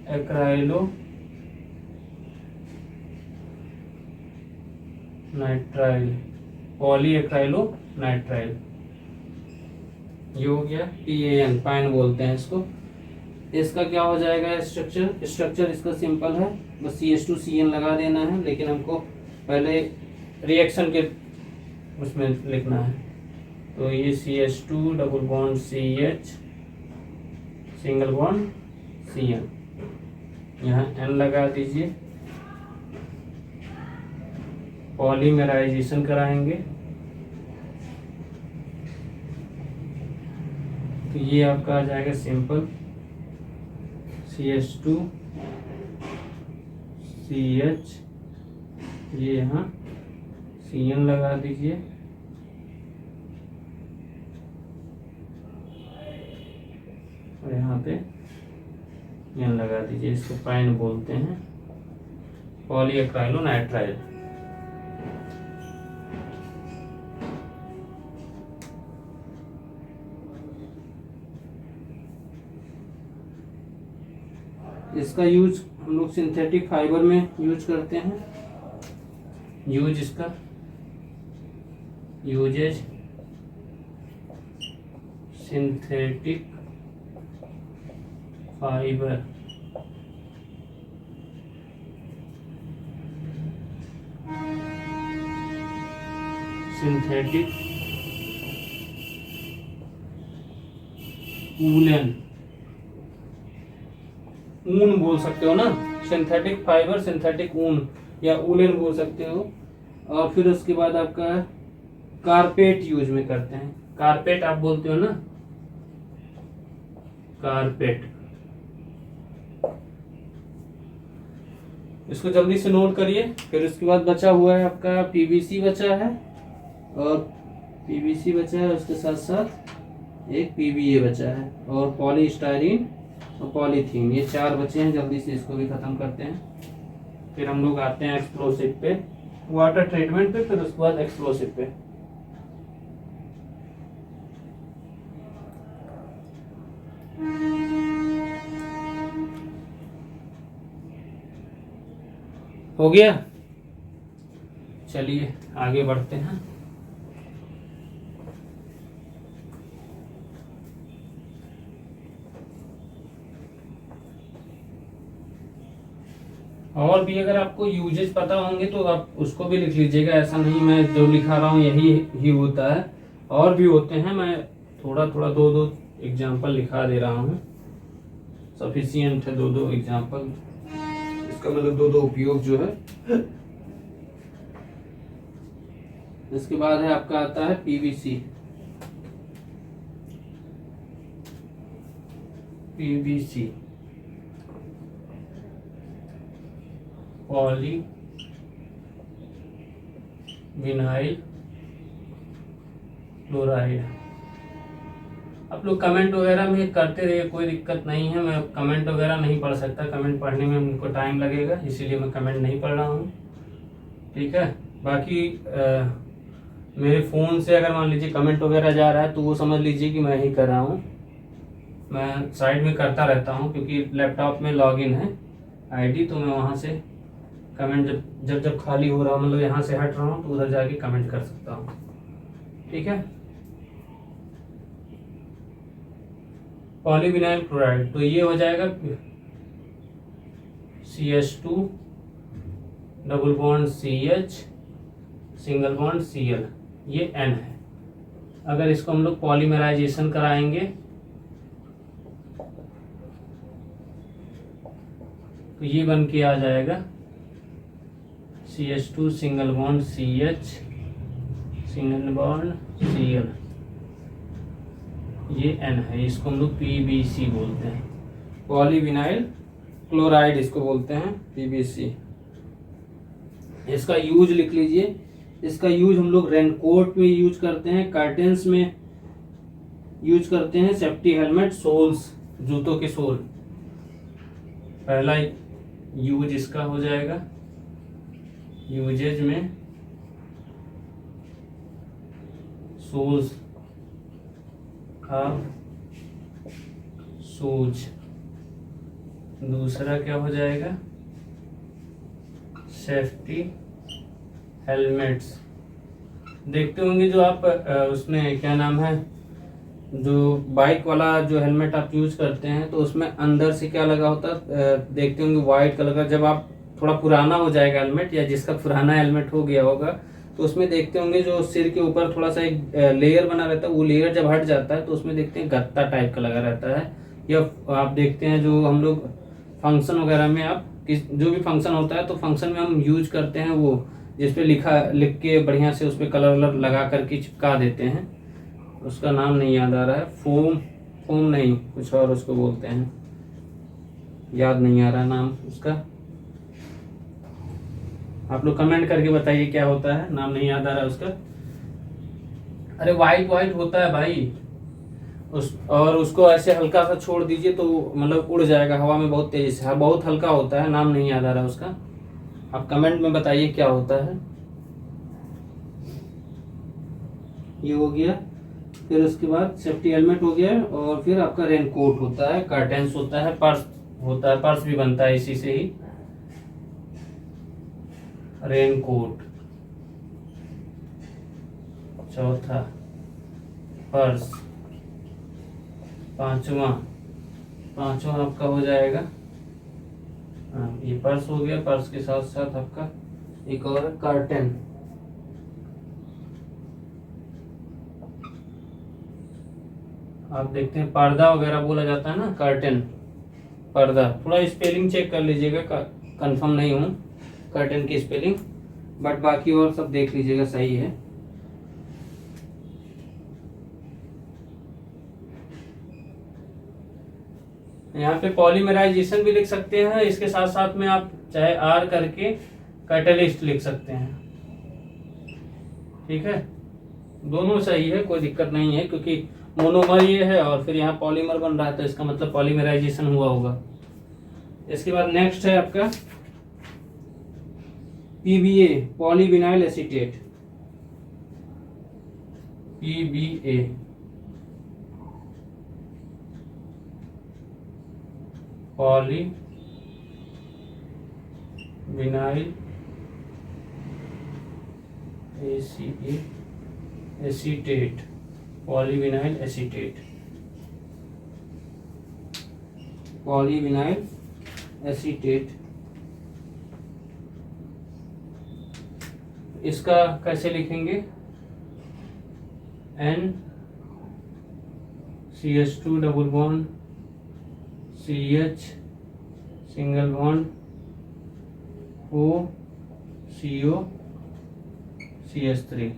acrylonitrile, poly acrylonitrile, ये हो गया PAN, पाइन बोलते हैं इसको। इसका क्या हो जाएगा स्ट्रक्चर इसका सिंपल है, बस CH2CN लगा देना है, लेकिन हमको पहले रिएक्शन के उसमें लिखना है। तो ये CH2 double bond CH single bond CN, यहाँ N लगा दीजिए, पॉलीमराइजेशन कराएंगे। तो ये आपका आ जाएगा सिंपल CH2 CH, ये यहाँ CN लगा दीजिए, और यहाँ पे N लगा दीजिए। इसको पाइन बोलते हैं, पॉली एक्राइलोनाइट्राइल। इसका यूज हम लोग सिंथेटिक फाइबर में यूज करते हैं। Uses synthetic fibre, synthetic woollen, ऊन बोल सकते हो ना, सिंथेटिक फाइबर, सिंथेटिक ऊन या वूलन बोल सकते हो। और फिर उसके बाद आपका कारपेट यूज में करते हैं। कारपेट आप बोलते हो ना, कारपेट। इसको जल्दी से नोट करिए। फिर उसके बाद बचा हुआ है आपका पीवीसी बचा है, और पीवीसी बचा है, उसके साथ साथ एक पीवीए बचा है, और पॉलीस्टाइरीन और पॉलीथीन, ये 4 बचे हैं। जल्दी से इसको भी खत्म करते हैं। फिर हम लोग आते हैं एक्सप्लोसिव पे, वाटर ट्रीटमेंट पे, फिर उसके बाद एक्सप्लोसिव पे। हो गया, चलिए आगे बढ़ते हैं। और भी अगर आपको यूजेस पता होंगे तो आप उसको भी लिख लीजिएगा, ऐसा नहीं मैं जो लिखा रहा हूँ यही ही होता है, और भी होते हैं। मैं थोड़ा थोड़ा 2-2 एग्जाम्पल लिखा दे रहा हूँ, सफिशियंट है 2-2 एग्जाम्पल, इसका मतलब 2-2 उपयोग जो है। इसके बाद है आपका आता है PVC. PVC poly vinyl chloride. आप लोग कमेंट वगैरह में करते रहिए, कोई दिक्कत नहीं है। मैं कमेंट वगैरह नहीं पढ़ सकता, कमेंट पढ़ने में उनको टाइम लगेगा, इसीलिए मैं कमेंट नहीं पढ़ रहा हूँ, ठीक है। बाकी मेरे फ़ोन से अगर मान लीजिए कमेंट वगैरह जा रहा है तो वो समझ लीजिए कि मैं ही कर रहा हूँ। मैं साइड में करता रहता हूँ क्योंकि लैपटॉप में लॉगिन है आईडी, तो मैं वहाँ से कमेंट जब खाली हो रहा हूँ, मतलब यहाँ से हट रहा हूँ तो उधर जाके कमेंट कर सकता हूँ, ठीक है। पॉलीविनाइल क्लोराइड, तो ये हो जाएगा CH2 double bond CH single bond Cl, ये N है। अगर इसको हम लोग पॉलीमराइजेशन कराएंगे तो ये बन के आ जाएगा CH2 single bond CH single bond Cl, ये N है। इसको हम लोग PVC बोलते हैं, पॉलीविनाइल क्लोराइड इसको बोलते हैं, PVC। इसका यूज लिख लीजिए। इसका यूज हम लोग रेनकोट में यूज करते हैं, कर्टेंस में यूज करते हैं, सेफ्टी हेलमेट, सोल्स, जूतों के सोल। पहला यूज इसका हो जाएगा, यूजेज में सोल्स का शूज। दूसरा क्या हो जाएगा, सेफ्टी हेलमेट्स। देखते होंगे जो आप उसमें क्या नाम है, जो बाइक वाला जो हेलमेट आप यूज करते हैं तो उसमें अंदर से क्या लगा होता है, देखते होंगे वाइट कलर का। जब आप थोड़ा पुराना हो जाएगा हेलमेट, या जिसका पुराना हेलमेट हो गया होगा, तो उसमें देखते होंगे जो सिर के ऊपर थोड़ा सा एक लेयर बना रहता है, वो लेयर जब हट जाता है तो उसमें देखते हैं गत्ता टाइप का लगा रहता है। या आप देखते हैं जो हम लोग फंक्शन वगैरह में, आप जो भी फंक्शन होता है तो फंक्शन में हम यूज करते हैं वो, जिसपे लिख के बढ़िया से उस पर कलर वलर लगा करके चिपका देते हैं। उसका नाम नहीं याद आ रहा है, फोम नहीं, कुछ और उसको बोलते हैं, याद नहीं आ रहा नाम उसका। आप लोग कमेंट करके बताइए क्या होता है, नाम नहीं याद आ रहा उसका। अरे वाइट होता है भाई, और उसको ऐसे हल्का सा छोड़ दीजिए तो मतलब उड़ जाएगा हवा में बहुत तेजी से, बहुत हल्का होता है, नाम नहीं याद आ रहा उसका। आप कमेंट में बताइए क्या होता है। ये हो गया। फिर उसके बाद सेफ्टी हेलमेट हो गया, और फिर आपका रेनकोट होता है, कर्टेंस होता है, पर्स होता है, पर्स भी बनता है इसी से ही, रेनकोट। चौथा पर्स। पांचवा आपका हो जाएगा, ये पर्स हो गया। पर्स के साथ साथ आपका एक और कर्टेन। आप देखते हैं पर्दा वगैरह बोला जाता है ना, कर्टेन, पर्दा। थोड़ा स्पेलिंग चेक कर लीजिएगा, कंफर्म नहीं हूँ कर्टेन की स्पेलिंग, बट बाकी और सब देख लीजिएगा सही है। यहाँ पे पॉलीमराइजेशन भी लिख सकते हैं, इसके साथ साथ में आप चाहे आर करके कैटलिस्ट लिख सकते हैं। ठीक है, दोनों सही है, कोई दिक्कत नहीं है, क्योंकि मोनोमर ये है और फिर यहाँ पॉलीमर बन रहा है, तो इसका मतलब पॉलीमराइजेशन हुआ होगा। इसके बाद नेक्स्ट है आपका PBA, polyvinyl acetate. PBA polyvinyl acetate, polyvinyl acetate, polyvinyl acetate. इसका कैसे लिखेंगे? NCH2 double bond CH single bond CO CH3,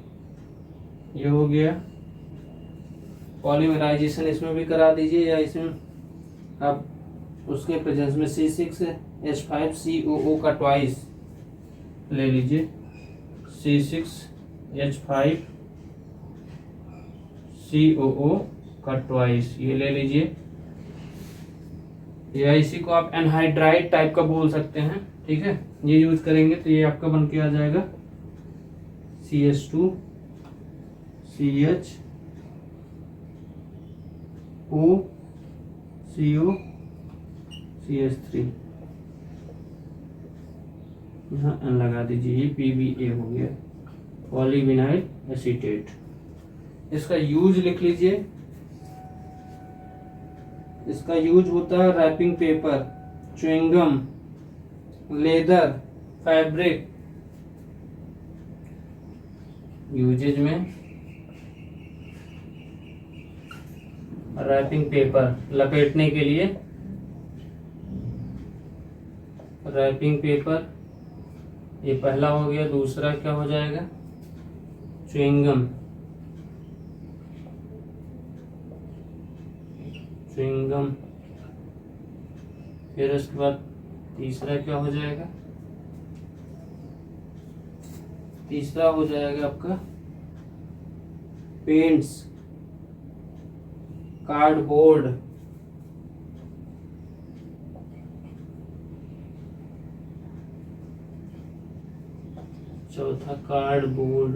ये हो गया। पॉलीमराइजेशन इसमें भी करा दीजिए, या इसमें आप उसके प्रेजेंस में C6H5COO का ट्वाइस ले लीजिए, C6H5COO का ट्वाइस ये ले लीजिए, या इसी को आप एनहाइड्राइड टाइप का बोल सकते हैं। ठीक है, ये यूज करेंगे तो ये आपका बन के आ जाएगा CH2 CHO CO CH3, यहाँ N लगा दीजिए, ये PBA हो गया, पॉलीविनाइल एसीटेट। इसका यूज लिख लीजिए, इसका यूज होता है wrapping paper, chewing gum, leather, fabric uses में। रैपिंग पेपर लपेटने के लिए, रैपिंग पेपर ये पहला हो गया। दूसरा क्या हो जाएगा? Chewing gum, chewing gum. फिर उसके बाद तीसरा क्या हो जाएगा? तीसरा हो जाएगा आपका पेंट्स, कार्डबोर्ड, चौथा कार्डबोर्ड,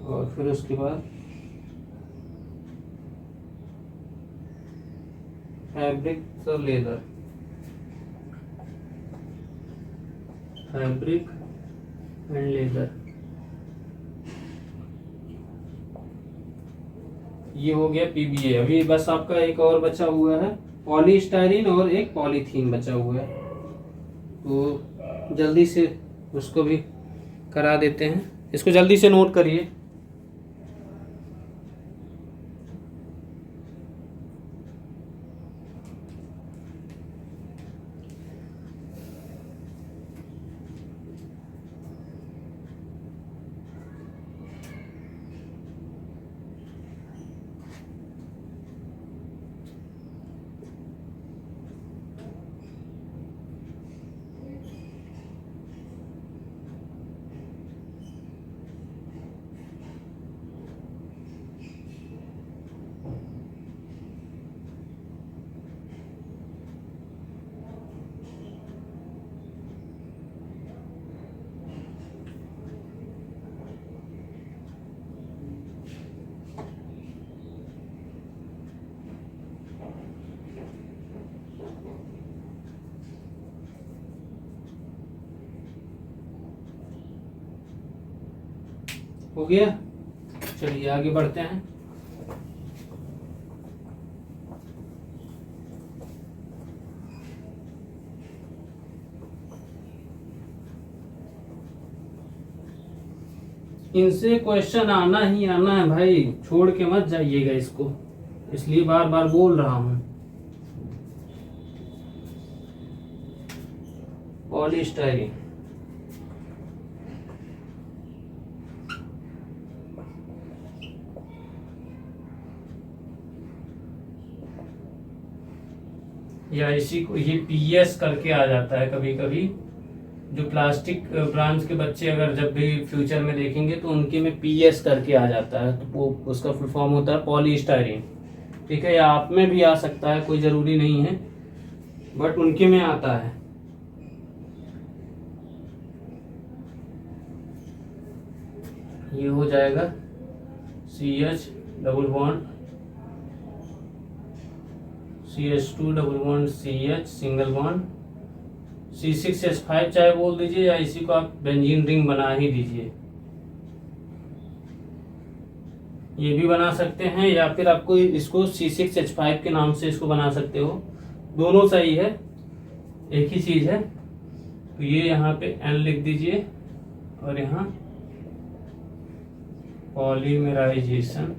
और फिर उसके बाद फैब्रिक और लेदर, फैब्रिक एंड लेदर, ये हो गया PBA। अभी बस आपका एक और बचा हुआ है, पॉलीस्टाइरीन, और एक पॉलीथीन बचा हुआ है, तो जल्दी से उसको भी करा देते हैं। इसको जल्दी से नोट करिए। हो गया, चलिए आगे बढ़ते हैं। इनसे क्वेश्चन आना ही आना है भाई, छोड़ के मत जाइएगा इसको, इसलिए बार बार बोल रहा हूं। पॉलीस्टाइरीन, या इसी को ये पीएस करके आ जाता है कभी कभी। जो प्लास्टिक ब्रांच के बच्चे अगर जब भी फ्यूचर में देखेंगे तो उनके में पीएस करके आ जाता है, तो वो उसका फुल फॉर्म होता है पॉलीस्टायरीन। ठीक है, या आप में भी आ सकता है, कोई ज़रूरी नहीं है, बट उनके में आता है। ये हो जाएगा CH double bond CH2 double bond CH single bond C6H5 चाहे बोल दीजिए, या इसी को आप बेंजीन रिंग बना ही दीजिए, ये भी बना सकते हैं, या फिर आपको इसको C6H5 के नाम से इसको बना सकते हो, दोनों सही है, एक ही चीज है। तो ये यहाँ पे N लिख दीजिए और यहाँ पॉलीमराइजेशन,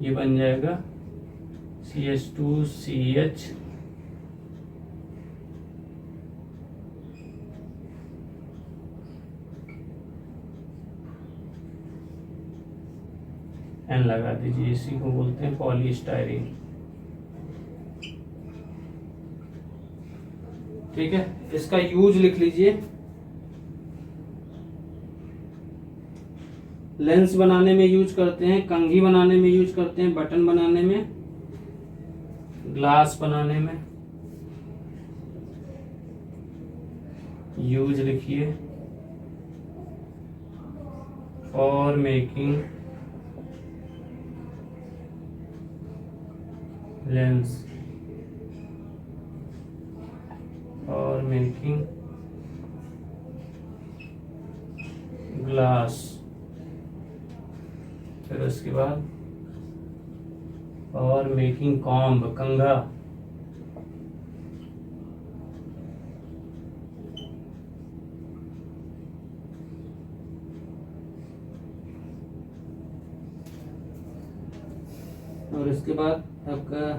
ये बन जाएगा CH2CH N लगा दीजिए, इसी को बोलते हैं पॉलीस्टायरीन। ठीक है, इसका यूज लिख लीजिए। लेंस बनाने में यूज करते हैं, कंघी बनाने में यूज करते हैं, बटन बनाने में, ग्लास बनाने में। यूज लिखिए फॉर मेकिंग लेंस और मेकिंग ग्लास। फिर उसके बाद और मेकिंग कॉम्ब, कंघा। और इसके बाद आपका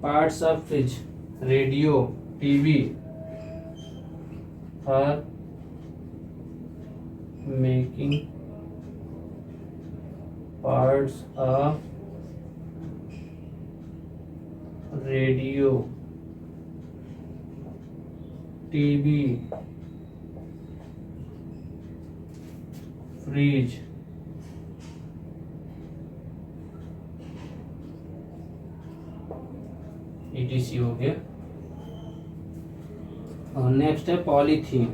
parts of fridge, radio, TV और making parts of radio, TV, fridge, ETC हो गया। और नेक्स्ट है पॉलीथीन।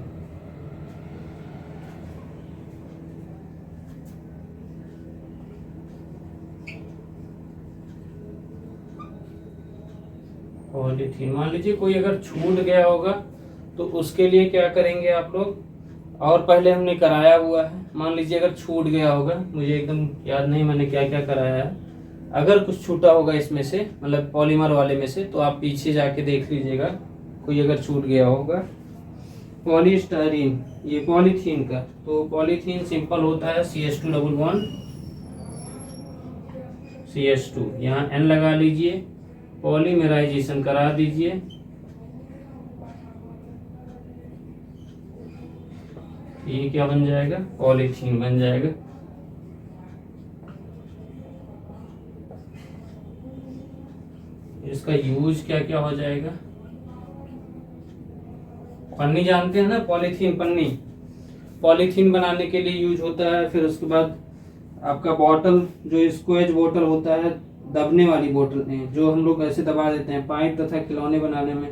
पॉलीथीन मान लीजिए कोई अगर छूट गया होगा तो उसके लिए क्या करेंगे आप लोग, और पहले हमने कराया हुआ है, मान लीजिए अगर छूट गया होगा, मुझे एकदम याद नहीं मैंने क्या क्या कराया है, अगर कुछ छूटा होगा इसमें से, मतलब पॉलीमर वाले में से, तो आप पीछे जाके देख लीजिएगा, कोई अगर छूट गया होगा। पॉलीस्टायरीन, ये पॉलीथीन का, तो पॉलीथीन सिंपल होता है CH2 डबल बॉन्ड CH2, यहाँ N लगा लीजिए, पॉलीमराइजेशन करा दीजिए, ये क्या बन जाएगा, पॉलीथीन बन जाएगा। इसका यूज क्या क्या हो जाएगा, पन्नी जानते हैं ना, पॉलीथीन पन्नी, पॉलीथीन बनाने के लिए यूज होता है। फिर उसके बाद आपका बॉटल, जो स्क्वेज बॉटल होता है, दबने वाली बोतल में, जो हम लोग ऐसे दबा देते हैं, पाइप तथा खिलौने बनाने में,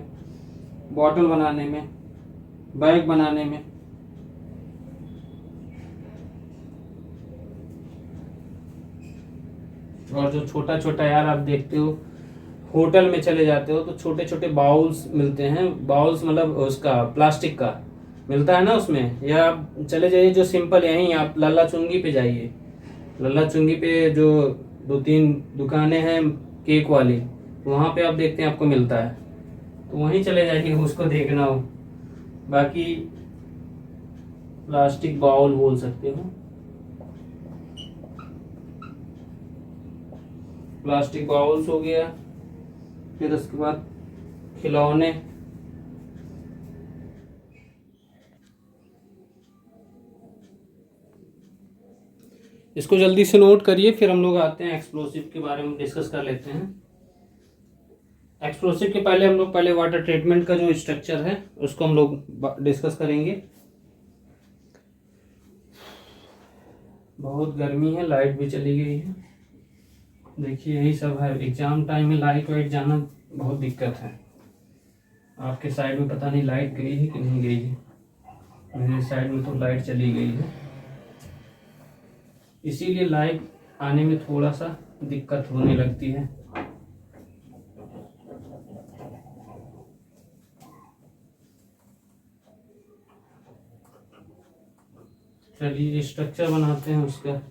बॉटल बनाने में, बैग बनाने में। और जो छोटा छोटा यार आप देखते हो, होटल में चले जाते हो तो छोटे छोटे बाउल्स मिलते हैं, बाउल्स मतलब उसका प्लास्टिक का मिलता है ना उसमें, या आप चले जाइए जो सिंपल, यहीं आप लल्ला चुंगी पे जाइए, लल्ला चुंगी पे जो 2-3 दुकानें हैं केक वाली, वहाँ पे आप देखते हैं आपको मिलता है, तो वहीं चले जाइए, उसको देखना हो। बाकी प्लास्टिक बाउल बोल सकते हो, प्लास्टिक बाउल्स हो गया। फिर उसके बाद खिलौने, इसको जल्दी से नोट करिए, फिर हम लोग आते हैं एक्सप्लोसिव के बारे में डिस्कस कर लेते हैं। एक्सप्लोसिव के पहले हम लोग वाटर ट्रीटमेंट का जो स्ट्रक्चर है उसको हम लोग डिस्कस करेंगे। बहुत गर्मी है, लाइट भी चली गई है। देखिए यही सब है, एग्जाम टाइम में लाइट वाइट जाना बहुत दिक्कत है। आपके साइड में पता नहीं लाइट गई है कि नहीं गई है, मेरे साइड में तो लाइट चली गई है, इसीलिए लाइट आने में थोड़ा सा दिक्कत होने लगती है। चलिए स्ट्रक्चर बनाते हैं उसका।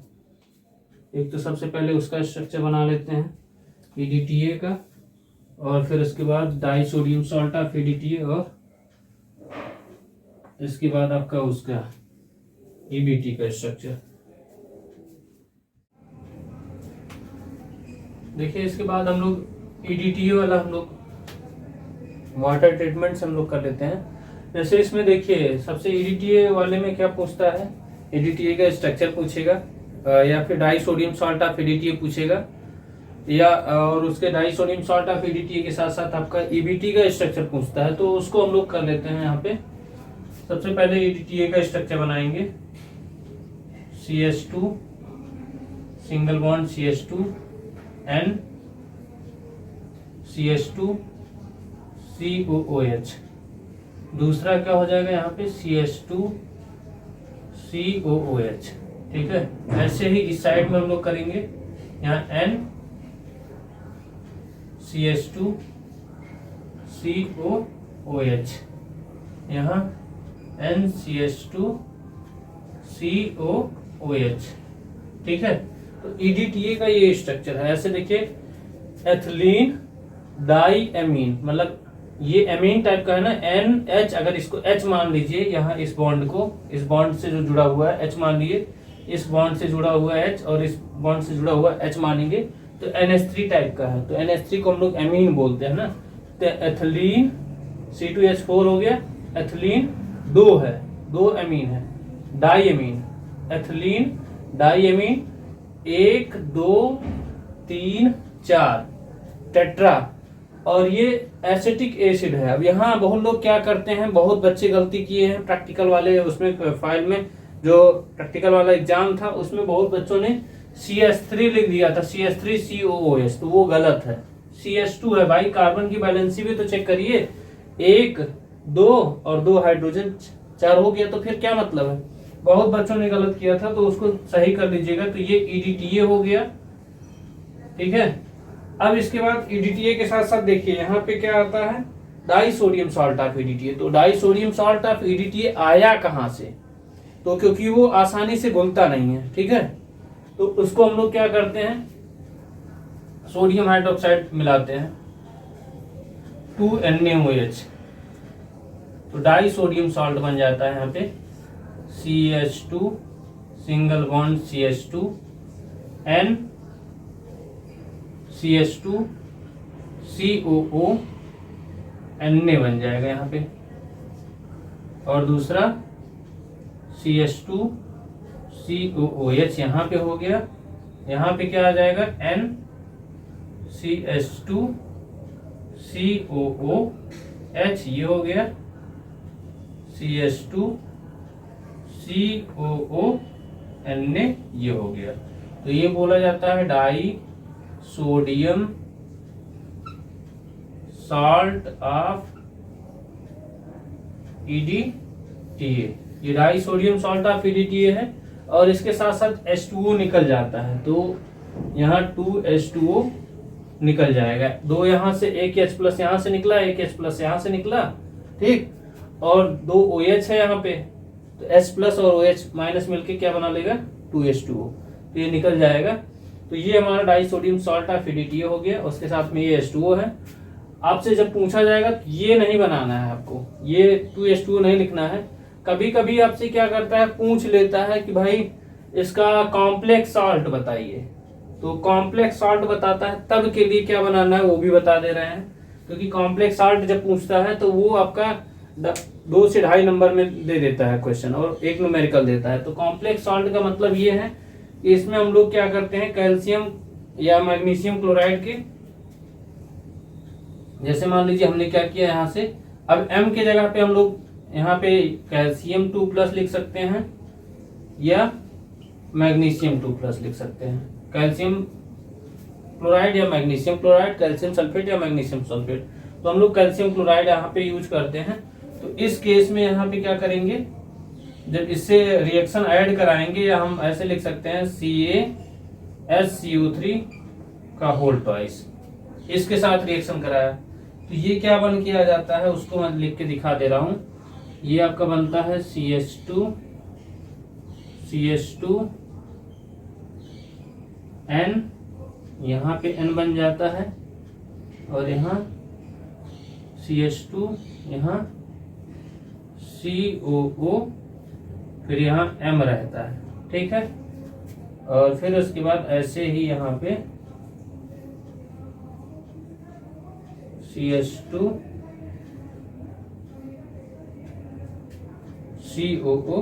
एक तो सबसे पहले उसका स्ट्रक्चर बना लेते हैं EDTA का, और फिर उसके बाद die sodium salt of EDTA, और इसके बाद आपका उसका EBT का स्ट्रक्चर। देखिए इसके बाद हम लोग EDTA वाला हम लोग वाटर ट्रीटमेंट से हम लोग कर लेते हैं। जैसे इसमें देखिए सबसे EDTA वाले में क्या पूछता है, EDTA का स्ट्रक्चर पूछेगा, या फिर die sodium salt of EDTA पूछेगा, या और उसके die sodium salt of EDTA के साथ साथ आपका EBT का स्ट्रक्चर पूछता है। तो उसको हम लोग कर लेते हैं। यहाँ पे सबसे पहले EDTA का स्ट्रक्चर बनाएंगे, CH2 single bond CH2 N CH2 COOH। दूसरा क्या हो जाएगा यहाँ पे CH2 COOH। ठीक है, ऐसे ही इस साइड में हम लोग करेंगे। यहाँ N CH2 COOH, यहाँ N CH2 COOH। ठीक है, तो EDTA का ये स्ट्रक्चर है। ऐसे देखिए एथिलीन डाई एमीन, मतलब ये एमीन टाइप का है ना, NH, अगर इसको H मान लीजिए, यहाँ इस बॉन्ड को, इस बॉन्ड से जो जुड़ा हुआ है H मान लीजिए, इस बॉन्ड से जुड़ा हुआ है H और इस बॉन्ड से जुड़ा हुआ H मानेंगे, तो NH3 टाइप का है। तो NH3 को हम लोग एमीन बोलते हैं ना। तो एथिलीन C2H4 हो गया, एथिलीन 2 है, 2 एमीन है, diamine, ethylene diamine 1 2 3 4 tetra, और ये एसिटिक एसिड है। अब यहाँ बहुत लोग क्या करते हैं, बहुत बच्चे गलती किए हैं प्रैक्टिकल वाले, उसमें फाइल में जो प्रैक्टिकल वाला एग्जाम था उसमें बहुत बच्चों ने CH3 लिख दिया था, CH3COOH, तो वो गलत है, CH2 है भाई। कार्बन की बैलेंसी भी तो चेक करिए, 1 2 और 2 हाइड्रोजन 4 हो गया, तो फिर क्या मतलब है। बहुत बच्चों ने गलत किया था, तो उसको सही कर लीजिएगा। तो ये EDTA हो गया। ठीक है, अब इसके बाद EDTA के साथ साथ देखिए यहाँ पे क्या आता है, die sodium salt of EDTA। तो die sodium salt of EDTA आया कहाँ से, तो क्योंकि वो आसानी से घुलता नहीं है। ठीक है, तो उसको हम लोग क्या करते हैं, सोडियम हाइड्रोक्साइड मिलाते हैं 2NaOH, तो डाई सोडियम सॉल्ट बन जाता है यहाँ पे CH2 single bond CH2 N CH2 COO Na बन जाएगा यहाँ पे, और दूसरा CH2 COOH यहाँ पे हो गया। यहाँ पे क्या आ जाएगा, N CH2 COOH, ये हो गया CH2 COONA, ये हो गया। तो ये बोला जाता है die sodium salt of EDTA। ये die sodium salt of EDTA है, और इसके साथ साथ H2O निकल जाता है, तो यहाँ 2H2O निकल जाएगा। 2 यहाँ से, एक H+ यहाँ से निकला, एक H+ यहाँ से निकला, ठीक, और 2 OH है यहाँ पे, तो H+ और OH- मिलके क्या बना लेगा, 2H2O, तो ये निकल जाएगा। तो ये हमारा die sodium salt of EDTA हो गया, उसके साथ में ये H2O है। आपसे जब पूछा जाएगा तो ये नहीं बनाना है आपको, ये 2H2O नहीं लिखना है। कभी कभी आपसे क्या करता है, पूछ लेता है कि भाई इसका कॉम्प्लेक्स सॉल्ट बताइए, तो कॉम्प्लेक्स सॉल्ट बताता है, तब के लिए क्या बनाना है वो भी बता दे रहे हैं। क्योंकि कॉम्प्लेक्स सॉल्ट जब पूछता है तो वो आपका 2 से 2.5 नंबर में दे देता है क्वेश्चन, और 1 न्यूमेरिकल देता है। तो कॉम्प्लेक्स सॉल्ट का मतलब ये है इसमें हम लोग क्या करते हैं, कैल्शियम या मैग्नीशियम क्लोराइड के, जैसे मान लीजिए हमने क्या किया यहाँ से, अब M के जगह पे हम लोग यहाँ पे कैल्शियम 2+ लिख सकते हैं या मैग्नीशियम 2+ लिख सकते हैं, कैल्शियम क्लोराइड या मैग्नीशियम क्लोराइड, कैल्शियम सल्फेट या मैग्नीशियम सल्फेट। तो हम लोग कैल्शियम क्लोराइड यहाँ पे यूज करते हैं। तो इस केस में यहाँ पे क्या करेंगे, जब इससे रिएक्शन ऐड कराएंगे, या हम ऐसे लिख सकते हैं CaSCO3 का होल ट्वाइस, इसके साथ रिएक्शन कराया, तो ये क्या बन के आ जाता है, उसको मैं लिख के दिखा दे रहा हूं। ये आपका बनता है CH2N, यहाँ पे N बन जाता है, और यहाँ CH2, यहाँ COO, फिर यहाँ M रहता है, ठीक है। और फिर उसके बाद ऐसे ही यहाँ पे CH2 COO,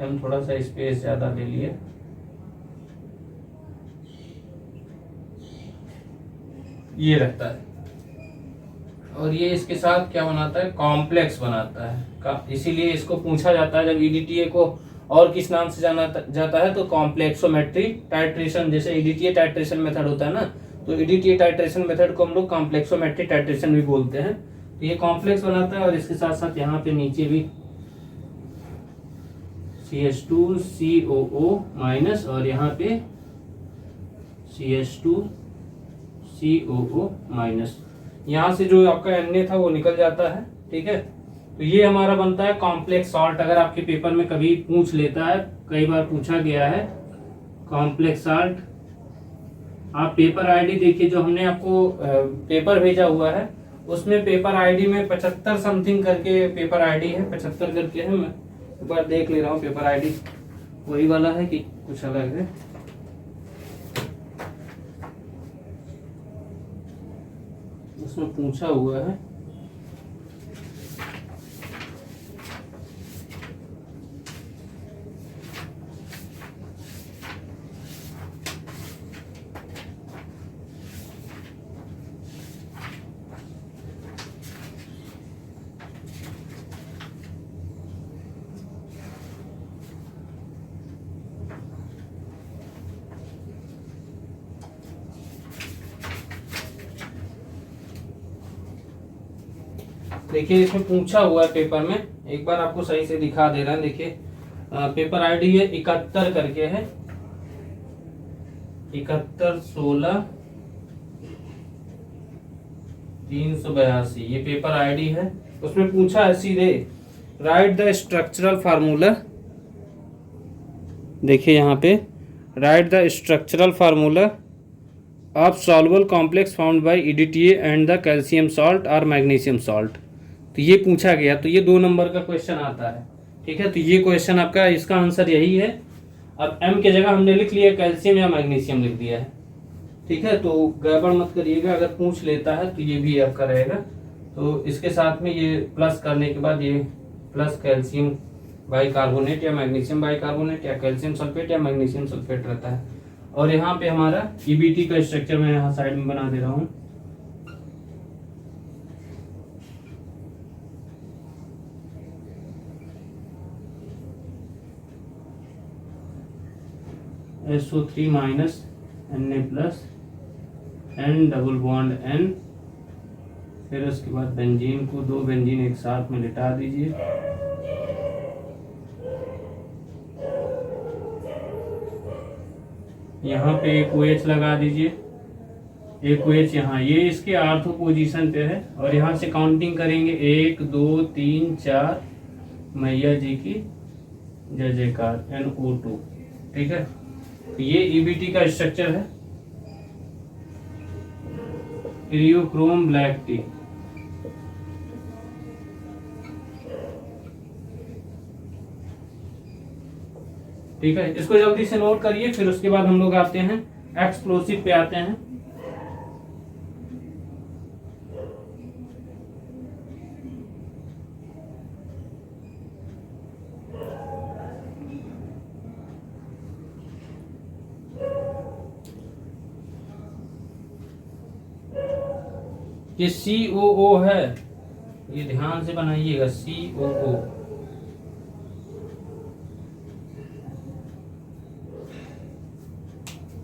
M थोड़ा सा स्पेस ज्यादा ले लिए, ये रहता है। और ये इसके साथ क्या बनाता है, कॉम्प्लेक्स बनाता है। इसीलिए इसको पूछा जाता है जब ईडीटीए को और किस नाम से जाना जाता है, तो कॉम्प्लेक्सोमेट्री टाइट्रेशन, जैसे ईडीटीए टाइट्रेशन मेथड होता है ना, तो ईडीटीए टाइट्रेशन मेथड को हम लोग कॉम्प्लेक्सोमेट्री टाइट्रेशन भी बोलते हैं। तो ये कॉम्प्लेक्स बनाता है, और इसके साथ साथ यहाँ पे नीचे भी CH2COO माइनस, और यहाँ पे CH2COO माइनस, यहाँ से जो आपका Na था वो निकल जाता है, ठीक है। तो ये हमारा बनता है कॉम्प्लेक्स सॉल्ट। अगर आपके पेपर में कभी पूछ लेता है, कई बार पूछा गया है कॉम्प्लेक्स सॉल्ट, आप पेपर आईडी देखिए, जो हमने आपको पेपर भेजा हुआ है उसमें पेपर आईडी में 75 समथिंग करके पेपर आईडी है, 75 करके है। मैं एक बार देख ले रहा हूँ पेपर आईडी वही वाला है कि कुछ अलग है। उसमें पूछा हुआ है देखिए, इसमें पूछा हुआ है पेपर में, एक बार आपको सही से दिखा दे रहा है। देखिए पेपर आईडी है 71 करके है, 7116-382, ये पेपर आईडी है। उसमें पूछा है सीधे, राइट द स्ट्रक्चरल फार्मूला। देखिए यहाँ पे, right the structural formula of soluble complex found by EDTA and the calcium salt और मैग्नीशियम सॉल्ट। तो ये पूछा गया, तो ये 2 नंबर का क्वेश्चन आता है, ठीक है। तो ये क्वेश्चन आपका, इसका आंसर यही है। अब M के जगह हमने लिख लिया कैल्शियम या मैग्नीशियम लिख दिया है, ठीक है। तो गड़बड़ मत करिएगा, अगर पूछ लेता है तो ये भी आपका रहेगा। तो इसके साथ में ये प्लस करने के बाद ये प्लस कैल्शियम बाइकार्बोनेट या मैग्नीशियम बाइकार्बोनेट या कैल्शियम सल्फेट या मैग्नीशियम सल्फेट रहता है। और यहाँ पे हमारा ईबीटी का स्ट्रक्चर मैं यहाँ साइड में बना दे रहा हूँ। SO3 minus Na plus N double bond N, फिर उसके बाद बेंजीन को, 2 बेंजीन एक साथ में लिटा दीजिए। यहाँ पे एक OH लगा दीजिए, एक OH यहाँ, ये इसके आर्थो पोजीशन पे है। और यहाँ से काउंटिंग करेंगे 1 2 3 4, मैया जी की जय जयकार, NO2, ठीक है। तो ये ईबीटी का स्ट्रक्चर है, इरियोक्रोम ब्लैक टी। ठीक है, इसको जल्दी से नोट करिए, फिर उसके बाद हम लोग आते हैं एक्सप्लोसिव पे आते हैं। ये COO है, ये ध्यान से बनाइएगा, COO।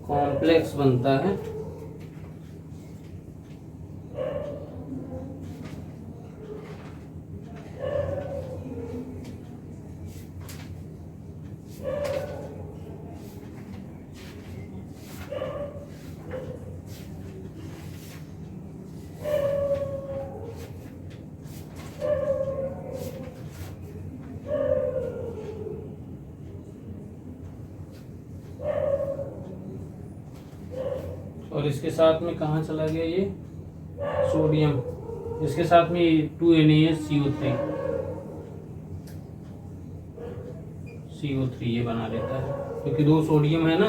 कॉम्प्लेक्स बनता है। और इसके साथ में कहाँ चला गया ये सोडियम, इसके साथ में 2NaCO3 ये बना लेता है, क्योंकि 2 सोडियम है ना,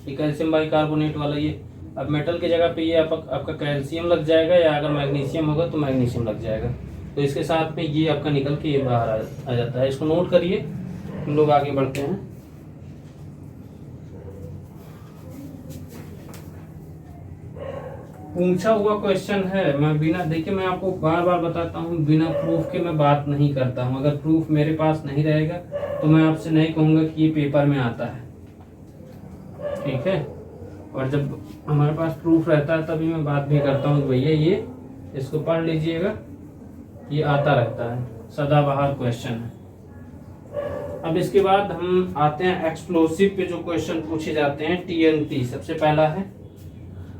ये कैल्शियम बाइकार्बोनेट वाला। ये अब मेटल की जगह पे ये आपका कैल्शियम लग जाएगा, या अगर मैग्नीशियम होगा तो मैग्नीशियम लग जाएगा। तो इसके साथ में ये आपका निकल के ये बाहर आ जाता है। इसको नोट करिए, हम लोग आगे बढ़ते हैं। पूछा हुआ क्वेश्चन है, मैं बिना देखिए, मैं आपको बार बार बताता हूँ, बिना प्रूफ के मैं बात नहीं करता हूँ। अगर प्रूफ मेरे पास नहीं रहेगा तो मैं आपसे नहीं कहूँगा कि ये पेपर में आता है, ठीक है। और जब हमारे पास प्रूफ रहता है तभी मैं बात भी करता हूँ कि भैया ये इसको पढ़ लीजिएगा, ये आता रहता है, सदाबहार क्वेश्चन है। अब इसके बाद हम आते हैं एक्सप्लोसिव पे, जो क्वेश्चन पूछे जाते हैं TNT। सबसे पहला है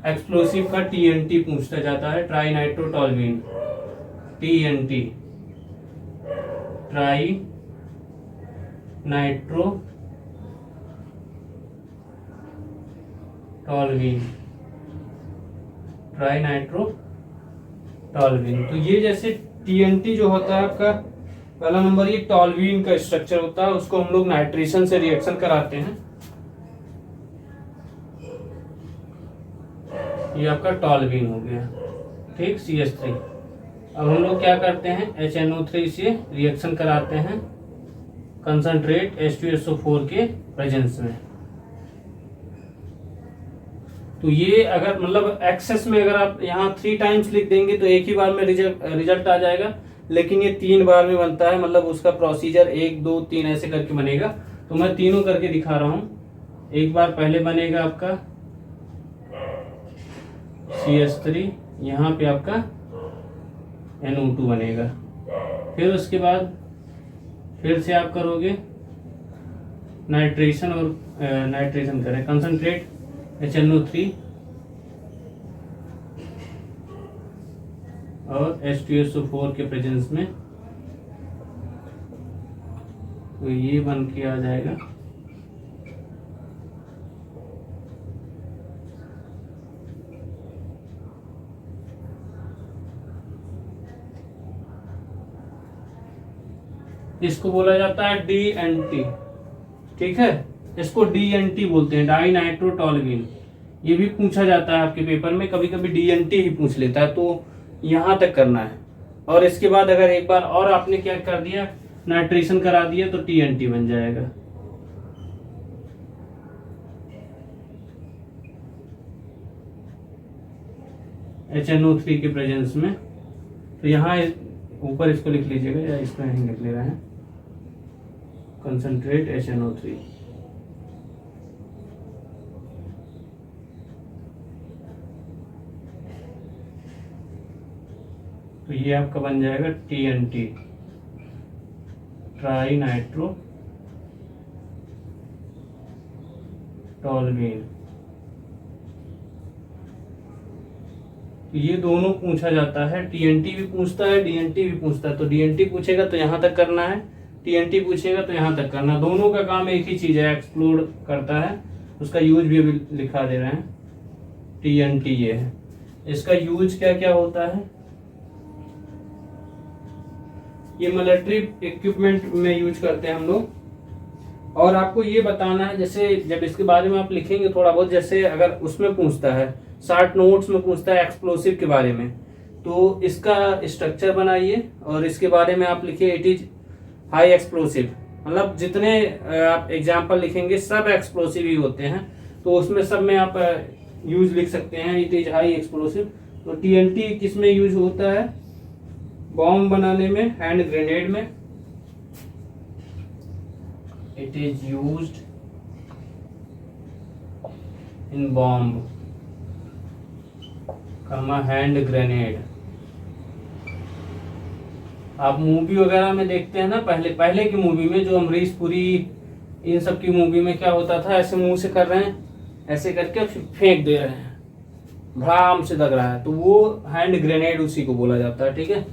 एक्सप्लोसिव का TNT पूछता जाता है, tri nitrotoluene. TNT tri nitrotoluene, tri nitrotoluene. तो ये जैसे TNT जो होता है आपका, पहला नंबर ये टोल्यूइन का स्ट्रक्चर होता है, उसको हम लोग नाइट्रेशन से रिएक्शन कराते हैं। ये आपका टोल्यूइन हो गया, ठीक, CH3। अब हम लोग क्या करते हैं, HNO3 से रिएक्शन कराते हैं कंसंट्रेट H2SO4 के प्रेजेंस में। तो ये अगर मतलब एक्सेस में अगर आप यहाँ 3 टाइम्स लिख देंगे तो एक ही बार में रिजल्ट आ जाएगा, लेकिन ये 3 बार में बनता है, मतलब उसका प्रोसीजर 1 2 3 ऐसे करके बनेगा। तो मैं तीनों करके दिखा रहा हूँ। एक बार पहले बनेगा आपका CH3, यहाँ पे आपका NO2 बनेगा। फिर उसके बाद फिर से आप करोगे नाइट्रेशन, और नाइट्रेशन करें कंसंट्रेट HNO3 और H2SO4 के प्रेजेंस में, तो ये बन के आ जाएगा इसको बोला जाता है DNT, ठीक है। इसको DNT बोलते हैं, डाई नाइट्रोटोल्यूइन। ये भी पूछा जाता है आपके पेपर में, कभी कभी DNT ही पूछ लेता है, तो यहाँ तक करना है। और इसके बाद अगर एक बार और आपने क्या कर दिया, नाइट्रेशन करा दिया, तो TNT बन जाएगा। HNO3 के प्रेजेंस में। तो यहाँ ऊपर इसको लिख लीजिएगा, या इसको यहीं लिख ले रहे हैं, कंसंट्रेट HNO3। तो ये आपका बन जाएगा TNT, ट्राई नाइट्रोटोल्यूइन। तो ये दोनों पूछा जाता है, TNT भी पूछता है, DNT भी पूछता है। तो DNT पूछेगा तो यहाँ तक करना है, TNT पूछेगा तो यहाँ तक करना। दोनों का काम एक ही चीज है, एक्सप्लोड करता है। उसका यूज भी अभी लिखा दे रहे हैं, TNT ये है। इसका यूज क्या क्या होता है, ये मिलिट्री इक्विपमेंट में यूज करते हैं हम लोग। और आपको ये बताना है, जैसे जब इसके बारे में आप लिखेंगे थोड़ा बहुत, जैसे अगर उसमें पूछता है, शॉर्ट नोट्स में पूछता है एक्सप्लोसिव के बारे में, तो इसका स्ट्रक्चर बनाइए और इसके बारे में आप लिखिए इट इज हाई एक्सप्लोसिव। मतलब जितने आप एग्जाम्पल लिखेंगे सब एक्सप्लोसिव ही होते हैं, तो उसमें सब में आप यूज लिख सकते हैं, इट इज हाई एक्सप्लोसिव। तो टीएनटी किस में यूज होता है? बॉम्ब बनाने में, हैंड ग्रेनेड में। It is used in bomb, hand grenade. आप मूवी वगैरह में देखते हैं ना, पहले पहले की मूवी में, जो अमरीश पुरी इन सब की मूवी में क्या होता था, ऐसे मुंह से कर रहे हैं, ऐसे करके फिर फेंक दे रहे हैं, भड़ाम से लग रहा है, तो वो हैंड ग्रेनेड उसी को बोला जाता है। ठीक है,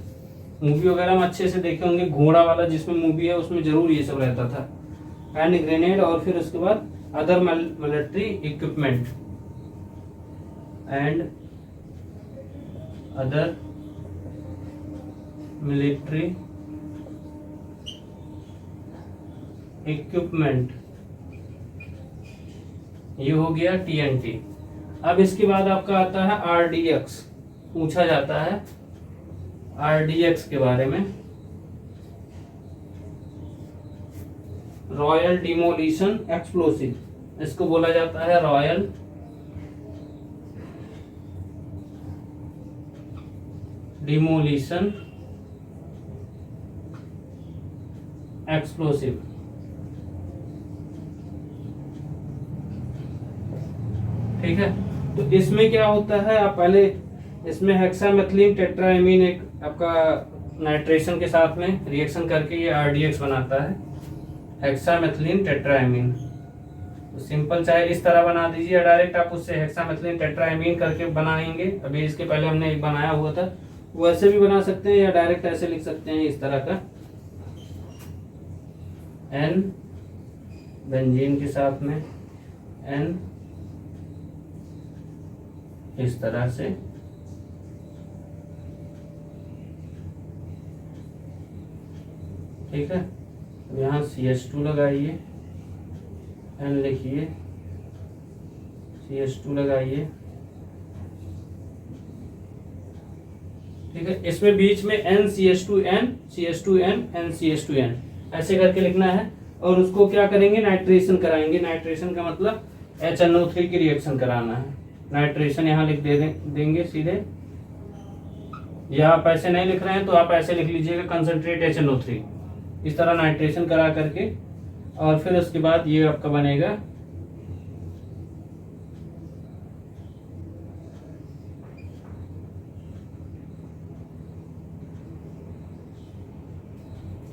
मूवी वगैरह में अच्छे से देखे होंगे, घोड़ा वाला जिसमें मूवी है उसमें जरूर ये सब रहता था, हैंड ग्रेनेड। और फिर उसके बाद other military equipment and other military equipment, ये हो गया टीएनटी। अब इसके बाद आपका आता है आरडीएक्स। पूछा जाता है आरडीएक्स के बारे में, रॉयल डिमोलिशन एक्सप्लोसिव, इसको बोला जाता है रॉयल डिमोलिशन एक्सप्लोसिव। ठीक है, तो इसमें क्या होता है, आप पहले इसमें हेक्सामेथिलीन टेट्राएमीन एक आपका नाइट्रेशन के साथ में रिएक्शन करके ये आरडीएक्स बनाता है, हेक्सामेथिलीन टेट्राएमीन। तो सिंपल चाहे इस तरह बना दीजिए, डायरेक्ट आप उससे हेक्सामेथिलीन टेट्राएमीन करके बनाएंगे। अभी इसके पहले हमने एक बनाया हुआ था, वैसे भी बना सकते हैं या डायरेक्ट ऐसे लिख सकते हैं इस तरह का, एन बेंजीन के साथ में एन इस तरह से। ठीक है, यहाँ CH2 लगाइए, एन लिखिए, CH2 लगाइए। ठीक है, इसमें बीच में NCH2N CH2N NCH2N ऐसे करके लिखना है। और उसको क्या करेंगे, नाइट्रेशन कराएंगे। नाइट्रेशन का मतलब HNO3 की रिएक्शन कराना है। नाइट्रेशन यहाँ लिख देंगे सीधे, या आप ऐसे नहीं लिख रहे हैं तो आप ऐसे लिख लीजिएगा कंसंट्रेट HNO3, इस तरह नाइट्रेशन करा करके। और फिर उसके बाद ये आपका बनेगा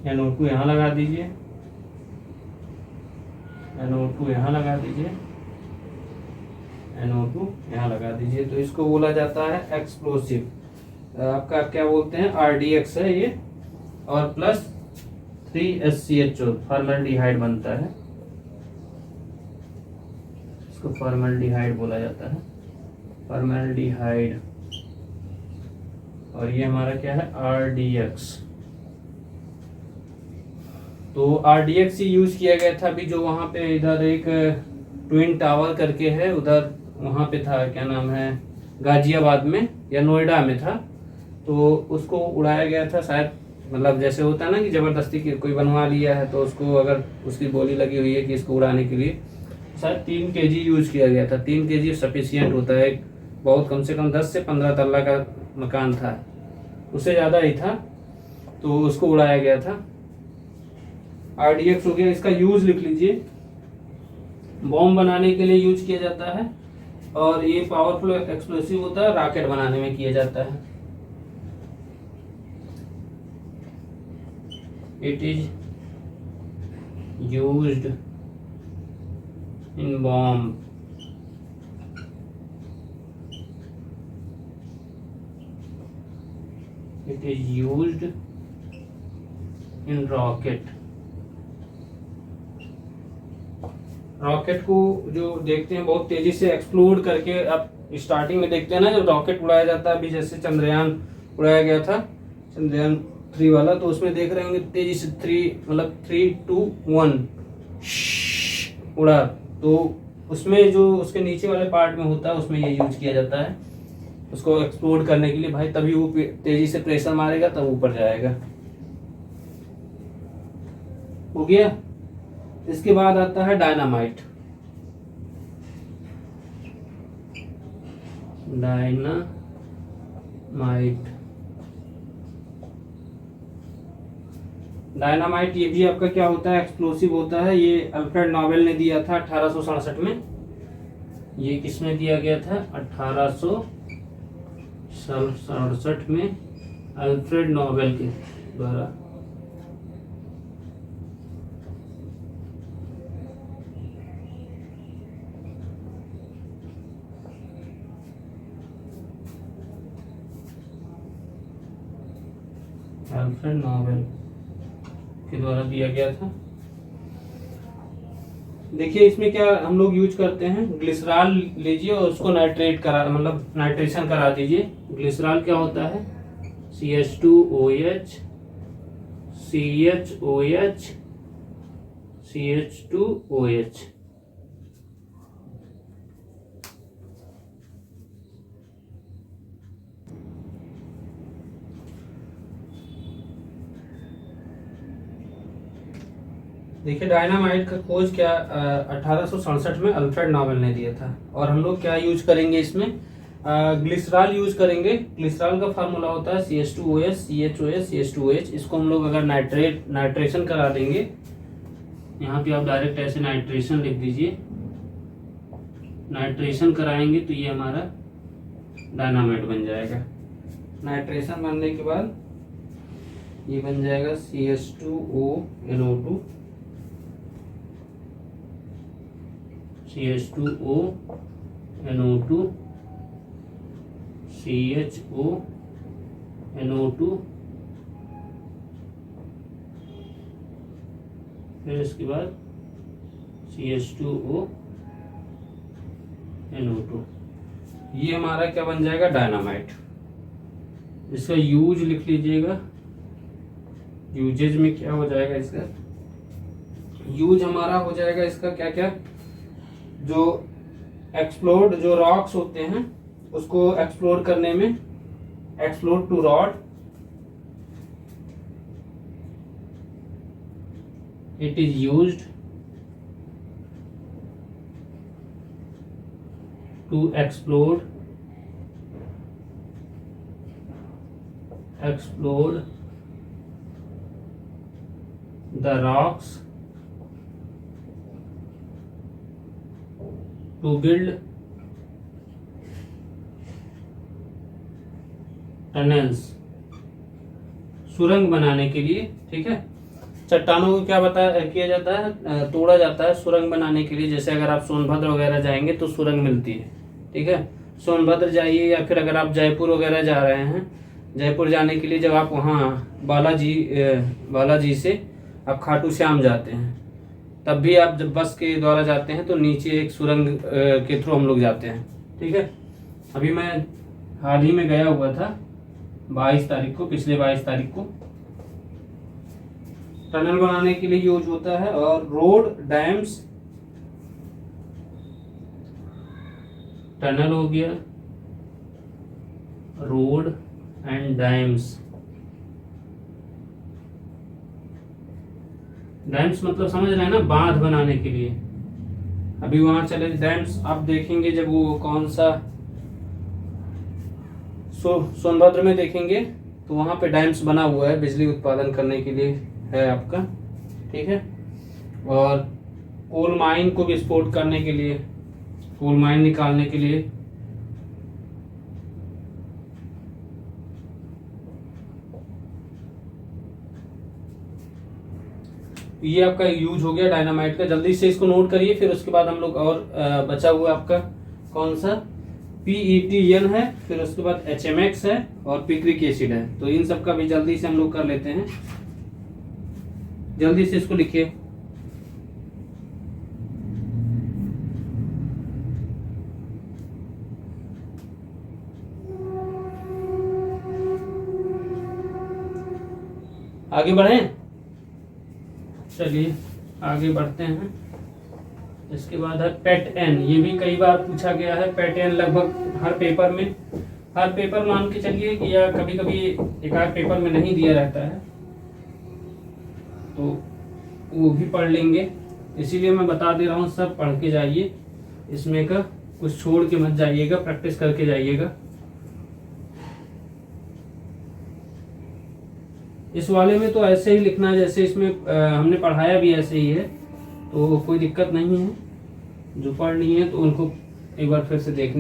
NO2 यहाँ लगा दीजिए, NO2 यहाँ लगा दीजिए, NO2 यहाँ लगा दीजिए। तो इसको बोला जाता है एक्सप्लोसिव। आपका क्या बोलते हैं, आरडीएक्स है ये, और प्लस 3SCHO फॉर्मल्डिहाइड बनता है, इसको फॉर्मल्डिहाइड बोला जाता है, फॉर्मल्डिहाइड। और ये हमारा क्या है, आरडीएक्स। तो आरडीएक्स ही यूज किया गया था। अभी जो वहाँ पे इधर एक ट्विन टावर करके है, उधर वहाँ पे था, क्या नाम है, गाजियाबाद में या नोएडा में था, तो उसको उड़ाया गया था शायद। मतलब जैसे होता है ना कि जबरदस्ती की कोई बनवा लिया है, तो उसको अगर उसकी बोली लगी हुई है कि इसको उड़ाने के लिए, शायद 3 kg यूज किया गया था। 3 kg सफिशियंट होता है, बहुत कम से कम 10 से 15 तल्ला का मकान था, उससे ज़्यादा ही था, तो उसको उड़ाया गया था। आरडीएक्स हो गया। इसका यूज लिख लीजिए, बॉम्ब बनाने के लिए यूज किया जाता है, और ये पावरफुल एक्सप्लोसिव होता है, रॉकेट बनाने में किया जाता है। It is used in bomb, it is used in rocket. Rocket को जो देखते हैं बहुत तेजी से एक्सप्लोड करके, आप स्टार्टिंग में देखते हैं ना जब रॉकेट उड़ाया जाता है, अभी जैसे चंद्रयान उड़ाया गया था, चंद्रयान 3 वाला, तो उसमें देख रहे होंगे तेजी से 3, 2, 1 उड़ा, तो उसमें जो उसके नीचे वाले पार्ट में होता है उसमें ये यूज किया जाता है उसको एक्सप्लोड करने के लिए भाई, तभी वो तेजी से प्रेशर मारेगा तब ऊपर जाएगा। हो गया। इसके बाद आता है डायनामाइट। माइट, डायनामाइट ये भी आपका क्या होता है, एक्सप्लोसिव होता है। ये अल्फ्रेड नोबेल ने दिया था 1867 में। ये किसमें दिया गया था, 1867 में अल्फ्रेड नोबेल के द्वारा। अल्फ्रेड नोबेल के द्वारा दिया गया था। देखिए इसमें क्या हम लोग यूज करते हैं, ग्लिसरॉल लीजिए और उसको नाइट्रेट करा, मतलब नाइट्रेशन करा दीजिए। ग्लिसरॉल क्या होता है, CH2OH CHOH CH2OH। देखिए डायनामाइट का खोज क्या 1867 में अल्फ्रेड नोबेल ने दिया था। और हम लोग क्या यूज करेंगे इसमें, ग्लिसरॉल यूज करेंगे। ग्लिसरॉल का फार्मूला होता है CH2OH CHOH CH2OH। इसको हम लोग अगर नाइट्रेशन करा देंगे, यहाँ पे आप डायरेक्ट ऐसे नाइट्रेशन लिख दीजिए, नाइट्रेशन कराएंगे तो ये हमारा डायनामाइट बन जाएगा। नाइट्रेशन बनने के बाद ये बन जाएगा CH2ONO2 CH2ONO2 CHONO2, फिर इसके बाद CH2ONO2। ये हमारा क्या बन जाएगा, डायनामाइट। इसका यूज लिख लीजिएगा, यूजेज में क्या हो जाएगा इसका, यूज हमारा हो जाएगा इसका क्या क्या, जो एक्सप्लोड, जो रॉक्स होते हैं उसको एक्सप्लोर करने में, explode to rod, it is used to explore the rocks to build tunnels, सुरंग बनाने के लिए। ठीक है, चट्टानों को क्या किया जाता है, तोड़ा जाता है सुरंग बनाने के लिए। जैसे अगर आप सोनभद्र वगैरह जाएंगे तो सुरंग मिलती है। ठीक है, सोनभद्र जाइए, या फिर अगर आप जयपुर वगैरह जा रहे हैं, जयपुर जाने के लिए जब आप वहाँ बालाजी से आप खाटू श्याम जाते हैं, तब भी आप जब बस के द्वारा जाते हैं तो नीचे एक सुरंग के थ्रू हम लोग जाते हैं। ठीक है, अभी मैं हाल ही में गया हुआ था 22 तारीख को, पिछले 22 तारीख को। टनल बनाने के लिए यूज होता है। और रोड, डैम्स, टनल हो गया, रोड एंड डैम्स। डैम्स मतलब समझ रहे हैं ना, बांध बनाने के लिए। अभी वहां चले डैम्स आप देखेंगे, जब वो कौन सा सोनभद्र में देखेंगे तो वहां पे डैम्स बना हुआ है, बिजली उत्पादन करने के लिए है आपका। ठीक है, और कोल माइन को विस्फोट करने के लिए, कोल माइन निकालने के लिए। ये आपका यूज हो गया डायनामाइट का। जल्दी से इसको नोट करिए, फिर उसके बाद हम लोग और बचा हुआ आपका कौन सा, PETN है, फिर उसके बाद HMX है और पिक्रिक एसिड है। तो इन सब का भी जल्दी से हम लोग कर लेते हैं। जल्दी से इसको लिखिए। आगे बढ़ें, चलिए आगे बढ़ते हैं। इसके बाद है PET-N। ये भी कई बार पूछा गया है। PET-N लगभग हर पेपर मान के चलिए कि, या कभी कभी एक आध पेपर में नहीं दिया रहता है, तो वो भी पढ़ लेंगे। इसीलिए मैं बता दे रहा हूँ, सब पढ़ के जाइए, इसमें का कुछ छोड़ के मत जाइएगा, प्रैक्टिस करके जाइएगा। इस वाले में तो ऐसे ही लिखना है जैसे इसमें हमने पढ़ाया भी ऐसे ही है, तो कोई दिक्कत नहीं है। जो पढ़ नहीं है तो उनको एक बार फिर से देख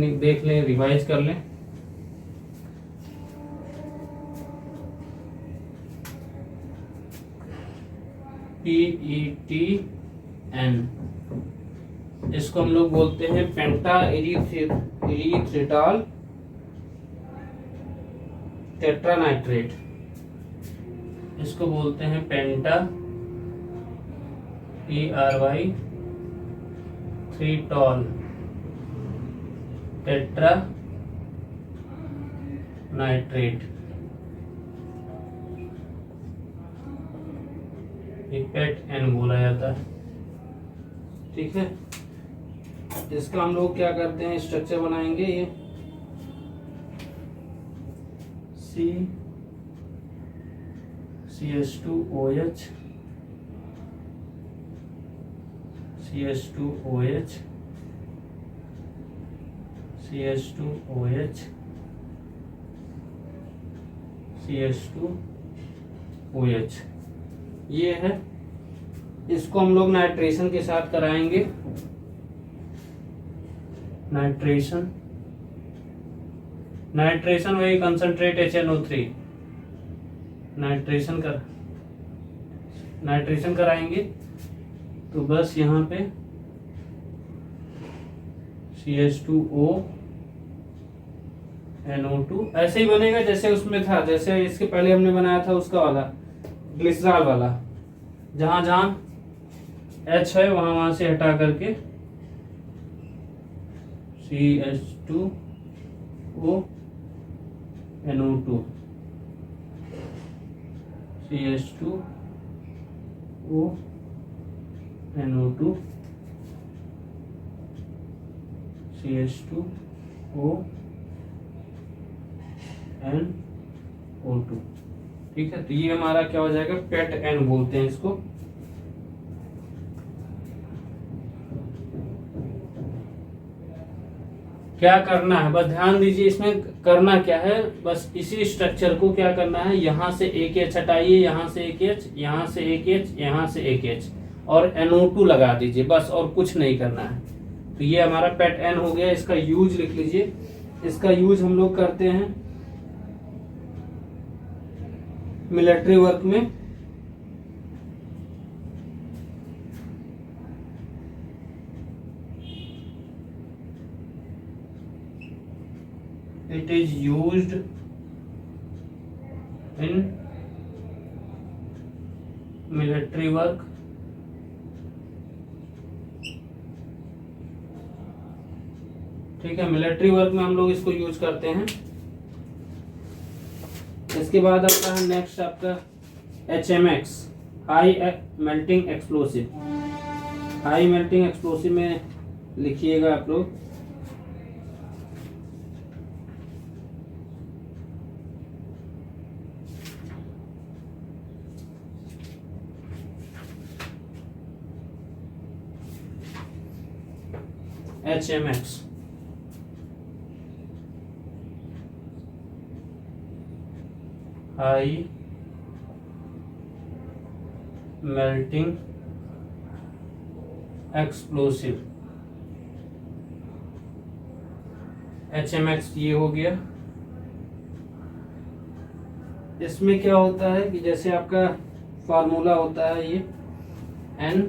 लें, रिवाइज कर लें। PETN, इसको हम लोग बोलते हैं पेंटा इरीथ्रिटाल टेट्रानाइट्रेट। इसको बोलते हैं पेंटा PRY3टॉल टेट्रानाइट्रेट। PETN बोला जाता है। ठीक है, इसका हम लोग क्या करते हैं, स्ट्रक्चर बनाएंगे। ये CH2OH CH2OH CH2OH CH2OH, ये है। इसको हम लोग नाइट्रेशन के साथ कराएंगे। नाइट्रेशन वही कंसंट्रेट HNO3 नाइट्रेशन कराएंगे। तो बस यहाँ पे CH2O NO2 ऐसे ही बनेगा जैसे उसमें था, जैसे इसके पहले हमने बनाया था उसका वाला ग्लिसरॉल वाला। जहां जहां H है वहां से हटा करके CH2O NO2 CH2O NO2 CH2O NO2। ठीक है, तो ये हमारा क्या हो जाएगा, PETN बोलते हैं इसको। क्या करना है, बस ध्यान दीजिए, इसमें करना क्या है, बस इसी स्ट्रक्चर को क्या करना है, यहां से एक H हटाइए, यहां से एक H, यहां से एक H, यहां से एक H और NO2 लगा दीजिए, बस और कुछ नहीं करना है। तो ये हमारा PETN हो गया। इसका यूज लिख लीजिए। इसका यूज हम लोग करते हैं मिलिट्री वर्क में। It is used in military work ठीक है, मिलिट्री वर्क में हम लोग इसको यूज करते हैं। इसके बाद आपका है नेक्स्ट आपका HMX, high melting explosive. High melting explosive में लिखिएगा आप लोग HMX। High melting explosive HMX ये हो गया। इसमें क्या होता है कि जैसे आपका फार्मूला होता है ये N,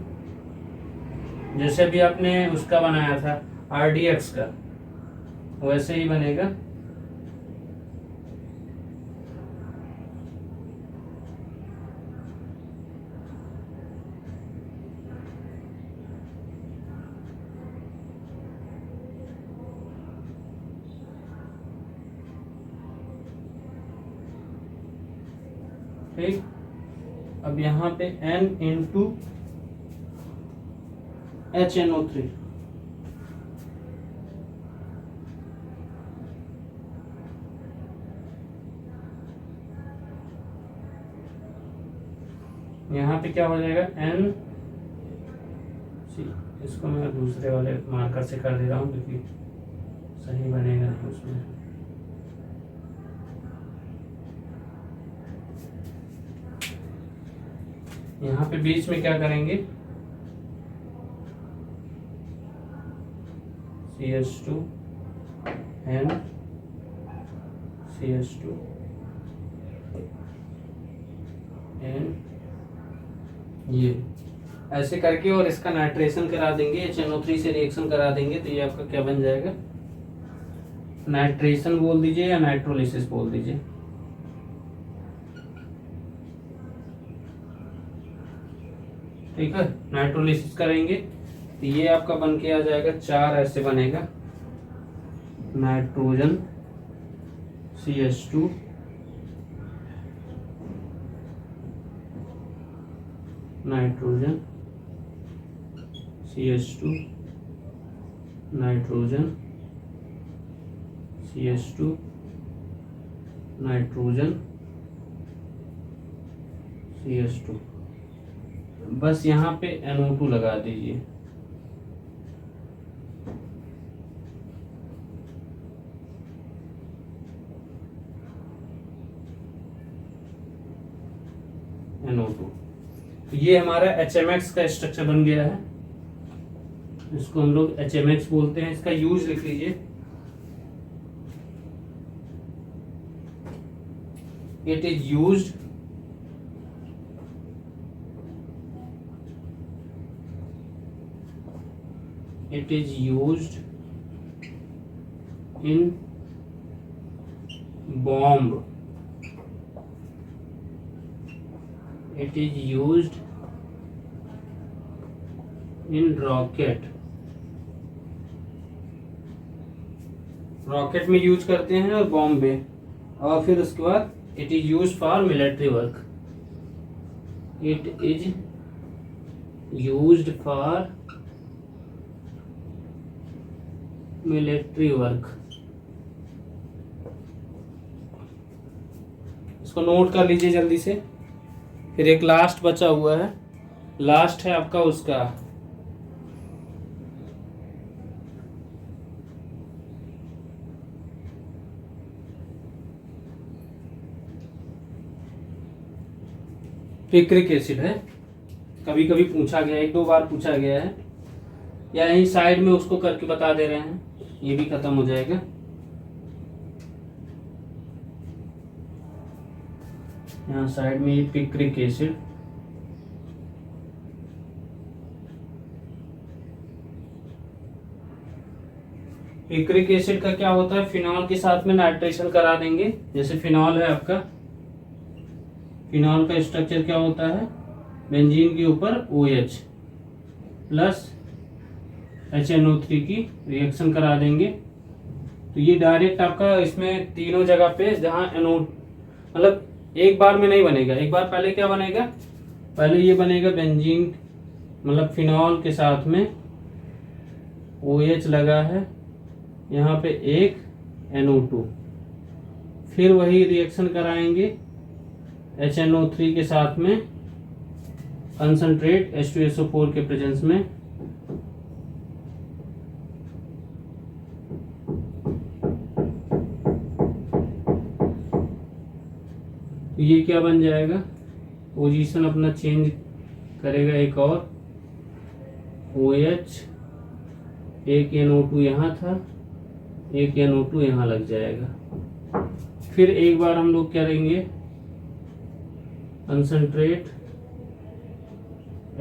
जैसे भी आपने उसका बनाया था RDX का, वैसे ही बनेगा। ठीक, अब यहाँ पे N इंटू HNO3, यहाँ पे क्या हो जाएगा N, इसको मैं दूसरे वाले मार्कर से कर दे रहा हूँ क्योंकि सही बनेगा नहीं उसमें। यहाँ पे बीच में क्या करेंगे, CH2 एंड CH2 एंड ये ऐसे करके और इसका नाइट्रेशन करा देंगे, HNO3 से रिएक्शन करा देंगे, तो ये आपका क्या बन जाएगा, नाइट्रेशन बोल दीजिए या नाइट्रोलिसिस बोल दीजिए। ठीक है, नाइट्रोलिसिस करेंगे तो ये आपका बन के आ जाएगा, 4 ऐसे बनेगा, nitrogen CH2 nitrogen CH2 nitrogen CH2 nitrogen CH2। बस यहाँ पे NO2 लगा दीजिए। NO2, तो ये हमारा HMX का स्ट्रक्चर बन गया है, इसको हम लोग HMX बोलते हैं। इसका यूज लिख लीजिए, it is used in bomb, it is used in rocket में यूज करते हैं और बॉम्ब में, और फिर उसके बाद it is use for military work, it is used for military work. इसको नोट कर लीजिए जल्दी से। फिर एक लास्ट बचा हुआ है, लास्ट है आपका उसका पिक्रिक एसिड है। कभी कभी पूछा गया, 1-2 बार पूछा गया है, या यहीं साइड में उसको करके बता दे रहे हैं, ये भी खत्म हो जाएगा। यहाँ साइड में ये पिक्रिक एसिड, पिक्रिक एसिड का क्या होता है, फिनॉल के साथ में नाइट्रेशन करा देंगे। जैसे फिनॉल है आपका, फिनॉल का स्ट्रक्चर क्या होता है, बेंजीन के ऊपर OH प्लस HNO3 की रिएक्शन करा देंगे, तो ये डायरेक्ट आपका इसमें तीनों जगह पे जहाँ NO मतलब एक बार में नहीं बनेगा, एक बार पहले क्या बनेगा, पहले ये बनेगा बेंजीन मतलब फिनॉल के साथ में OH लगा है, यहाँ पे एक NO2, फिर वही रिएक्शन कराएंगे HNO3 के साथ में कंसंट्रेट H2SO4 के प्रेजेंस में, तो ये क्या बन जाएगा, पोजीशन अपना चेंज करेगा, एक और OH, एक NO2 यहाँ था, एक NO2 यहाँ लग जाएगा। फिर एक बार हम लोग क्या करेंगे, कंसंट्रेट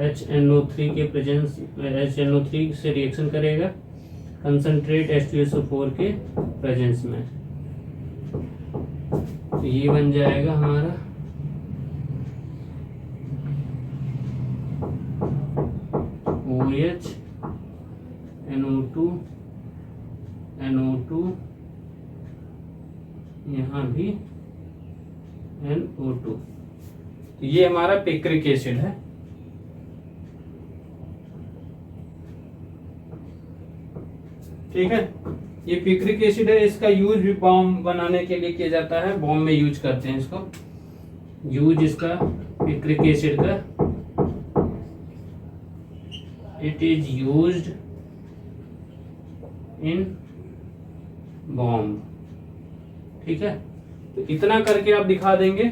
HNO3 के प्रेजेंस, HNO3 से रिएक्शन करेगा कंसंट्रेट H2SO4 के प्रेजेंस में, तो ये बन जाएगा हमारा OH NO2 NO2, यहाँ भी NO2, तो ये हमारा पिक्रिक एसिड है। ठीक है, ये पिक्रिक एसिड है, इसका यूज भी बॉम्ब बनाने के लिए किया जाता है, बॉम्ब में यूज करते हैं इसको, यूज इसका पिक्रिक एसिड का, it is used in bomb. ठीक है, तो इतना करके आप दिखा देंगे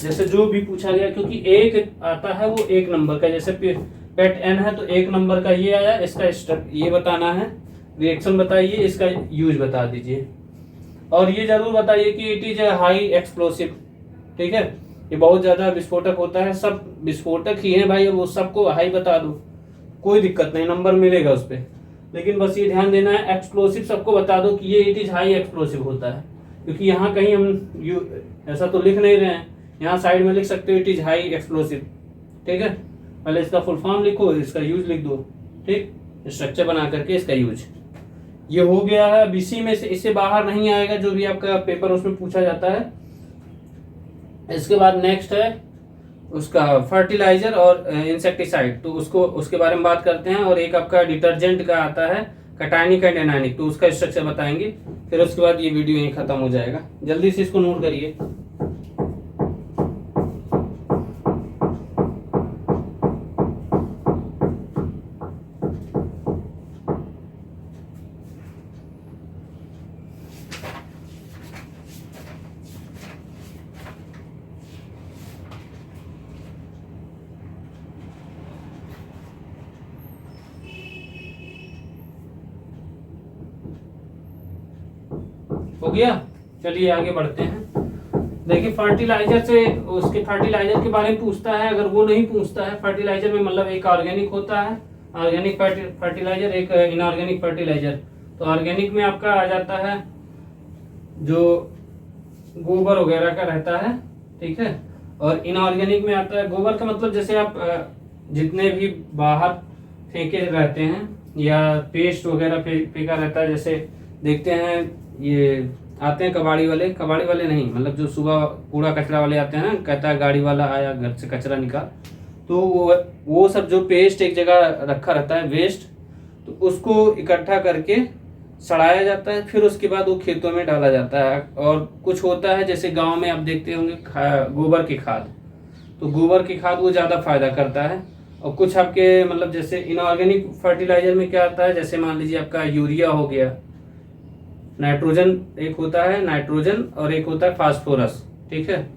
जैसे जो भी पूछा गया, क्योंकि एक आता है वो एक नंबर का, जैसे पेट एन है तो एक नंबर का ये आया, इसका ये बताना है, रिएक्शन बताइए, इसका यूज बता दीजिए, और ये जरूर बताइए कि it is a high explosive. ठीक है, ये बहुत ज्यादा विस्फोटक होता है, सब विस्फोटक ही है भाई, वो सबको हाई बता दो, कोई दिक्कत नहीं, नंबर मिलेगा उस पर। लेकिन बस ये ध्यान देना है, एक्सप्लोसिव सबको बता दो कि ये इट इज हाई एक्सप्लोसिव होता है, क्योंकि यहाँ कहीं हम ऐसा तो लिख नहीं रहे हैं, यहाँ साइड में लिख सकते हो इट इज हाई एक्सप्लोसिव। ठीक है, पहले इसका फुल फॉर्म लिखो, इसका यूज लिख दो। ठीक, स्ट्रक्चर बना करके इसका यूज ये हो गया है। अब इसी में से, इससे बाहर नहीं आएगा जो भी आपका पेपर उसमें पूछा जाता है। इसके बाद नेक्स्ट है उसका फर्टिलाइजर और इंसेक्टिसाइड, तो उसको उसके बारे में बात करते हैं। और एक आपका डिटर्जेंट का आता है कटाइनिक एंड एनाइनिक, तो उसका स्ट्रक्चर बताएंगे, फिर उसके बाद ये वीडियो यहीं खत्म हो जाएगा। जल्दी से इसको नोट करिए। हो गया, चलिए आगे बढ़ते हैं। देखिए फर्टिलाइजर से, उसके फर्टिलाइजर के बारे में पूछता है, अगर वो नहीं पूछता है, फर्टिलाइजर में मतलब एक ऑर्गेनिक होता है, ऑर्गेनिक फर्टिलाइजर, एक इनऑर्गेनिक फर्टिलाइजर। तो ऑर्गेनिक में आपका आ जाता है जो गोबर वगैरह का रहता है, ठीक है, और इनऑर्गेनिक में आता है, गोबर का मतलब जैसे आप जितने भी बाहर फेंके रहते हैं या पेस्ट वगैरह फेंका रहता है, जैसे देखते हैं ये आते हैं कबाड़ी वाले नहीं, मतलब जो सुबह कूड़ा कचरा वाले आते हैं ना, कहता है गाड़ी वाला आया घर से कचरा निकाल, तो वो सब जो पेस्ट एक जगह रखा रहता है वेस्ट, तो उसको इकट्ठा करके सड़ाया जाता है, फिर उसके बाद वो खेतों में डाला जाता है। और कुछ होता है जैसे गांव में आप देखते होंगे गोबर की खाद, तो गोबर की खाद वो ज़्यादा फायदा करता है। और कुछ आपके मतलब जैसे इनऑर्गेनिक फर्टिलाइजर में क्या आता है, जैसे मान लीजिए आपका यूरिया हो गया, नाइट्रोजन एक होता है नाइट्रोजन, और एक होता है फास्फोरस। ठीक है,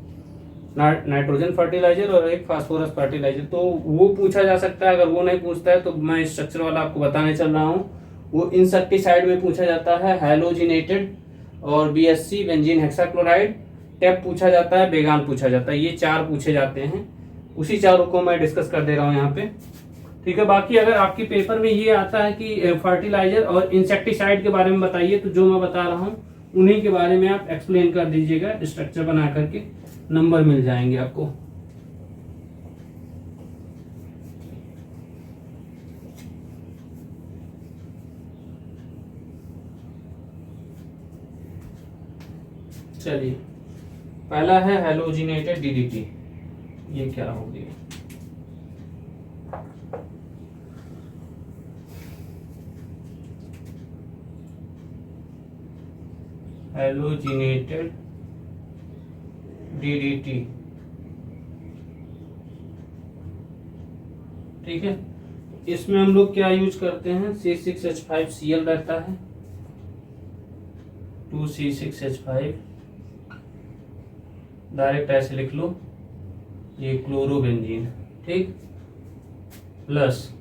नाइट्रोजन फर्टिलाइजर और एक फास्फोरस फर्टिलाइजर, तो वो पूछा जा सकता है। अगर वो नहीं पूछता है तो मैं स्ट्रक्चर वाला आपको बताने चल रहा हूँ। वो इंसेक्टिसाइड में पूछा जाता है हैलोजिनेटेड, और बीएससी बेंजीन हेक्साक्लोराइड, टेप पूछा जाता है, बेगान पूछा जाता है, ये 4 पूछे जाते हैं। उसी चारों को मैं डिस्कस कर दे रहा हूँ यहाँ पे। ठीक है, बाकी अगर आपके पेपर में ये आता है कि फर्टिलाइजर और इंसेक्टिसाइड के बारे में बताइए, तो जो मैं बता रहा हूँ उन्हीं के बारे में आप एक्सप्लेन कर दीजिएगा, स्ट्रक्चर बना करके, नंबर मिल जाएंगे आपको। चलिए, पहला है हैलोजिनेटेड डीडीटी, ये क्या हो गया, हैलोजिनेटेड डीडीटी। ठीक है, इसमें हम लोग क्या यूज करते हैं, C6H5Cl रहता है, 2C6H5, डायरेक्ट ऐसे लिख लो, ये क्लोरोबेंजीन। ठीक, प्लस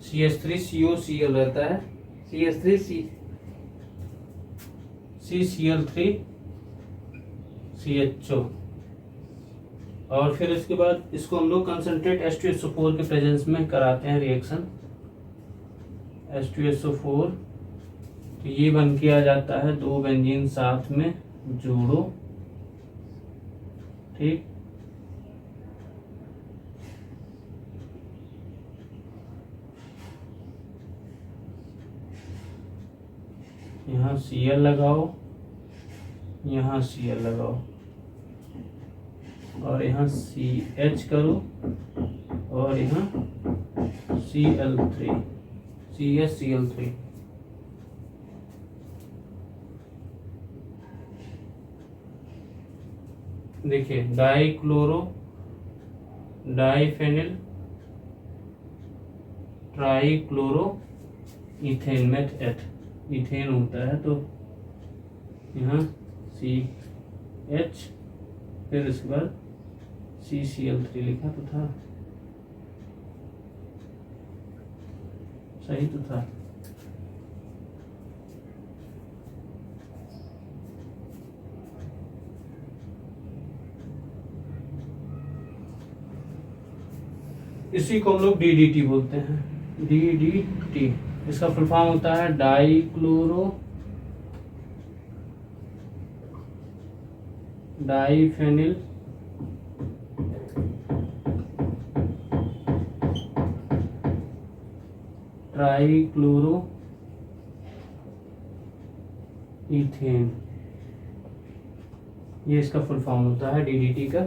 CH3COCl रहता है, CH3CCl3CHO, और फिर इसके बाद इसको हम लोग कंसंट्रेट H2SO4 के प्रेजेंस में कराते हैं रिएक्शन, H2SO4, तो ये बन के आ जाता है 2 बेंजीन साथ में जोड़ो। ठीक, यहाँ Cl लगाओ, यहाँ Cl लगाओ, और यहाँ CH करो, और यहाँ Cl3, CH-Cl3। देखिए dichloro diphenyl trichloro ethane meth eth, ethane होता है, तो यहाँ CH, फिर इसके बाद CCl3 लिखा तो था, सही तो था। इसी को हम लोग DDT बोलते हैं, DDT। इसका फुल फॉर्म होता है डाइफेनिल ट्राइक्लोरो इथेन, ये इसका फुल फॉर्म होता है DDT का।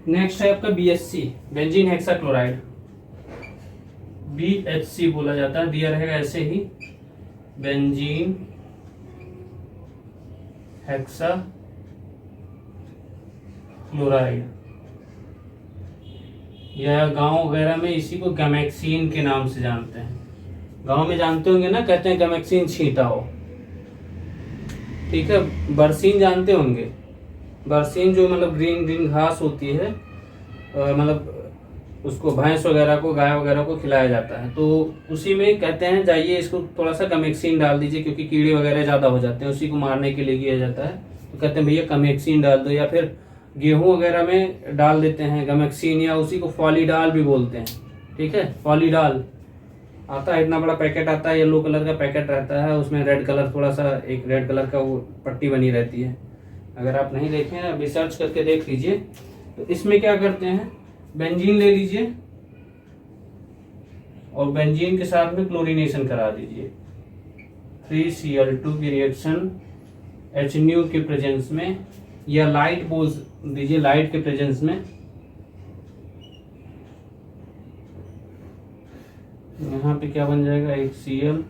नेक्स्ट है आपका BHC, बेंजीन हेक्साक्लोराइड, BHC बोला जाता है, दिया रहेगा ऐसे ही, बेंजीन हेक्साक्लोराइड, या गांव वगैरह में इसी को गैमेक्सीन के नाम से जानते हैं। गांव में जानते होंगे ना, कहते हैं गैमेक्सीन छींटा हो, ठीक है। बरसीन जानते होंगे, बरसीन जो मतलब ग्रीन ग्रीन घास होती है, मतलब उसको भैंस वगैरह को, गाय वगैरह को खिलाया जाता है, तो उसी में कहते हैं जाइए इसको थोड़ा सा गैमेक्सीन डाल दीजिए, क्योंकि कीड़े वगैरह ज़्यादा हो जाते हैं, उसी को मारने के लिए किया जाता है। तो कहते हैं भैया गैमेक्सीन डाल दो, या फिर गेहूँ वगैरह में डाल देते हैं गैमेक्सीन, या उसी को फॉलीडाल भी बोलते हैं, ठीक है। फॉलीडाल आता है, इतना बड़ा पैकेट आता है, येलो कलर का पैकेट रहता है, उसमें रेड कलर, थोड़ा सा एक रेड कलर का वो पट्टी बनी रहती है। अगर आप नहीं देखें, अभी सर्च करके देख लीजिए। तो इसमें क्या करते हैं, बेंजीन ले लीजिए और बेंजीन के साथ में क्लोरीनेशन करा दीजिए, 3Cl2 की रिएक्शन HNu के प्रेजेंस में, या लाइट बोल दीजिए, लाइट के प्रेजेंस में। यहाँ पे क्या बन जाएगा, एक Cl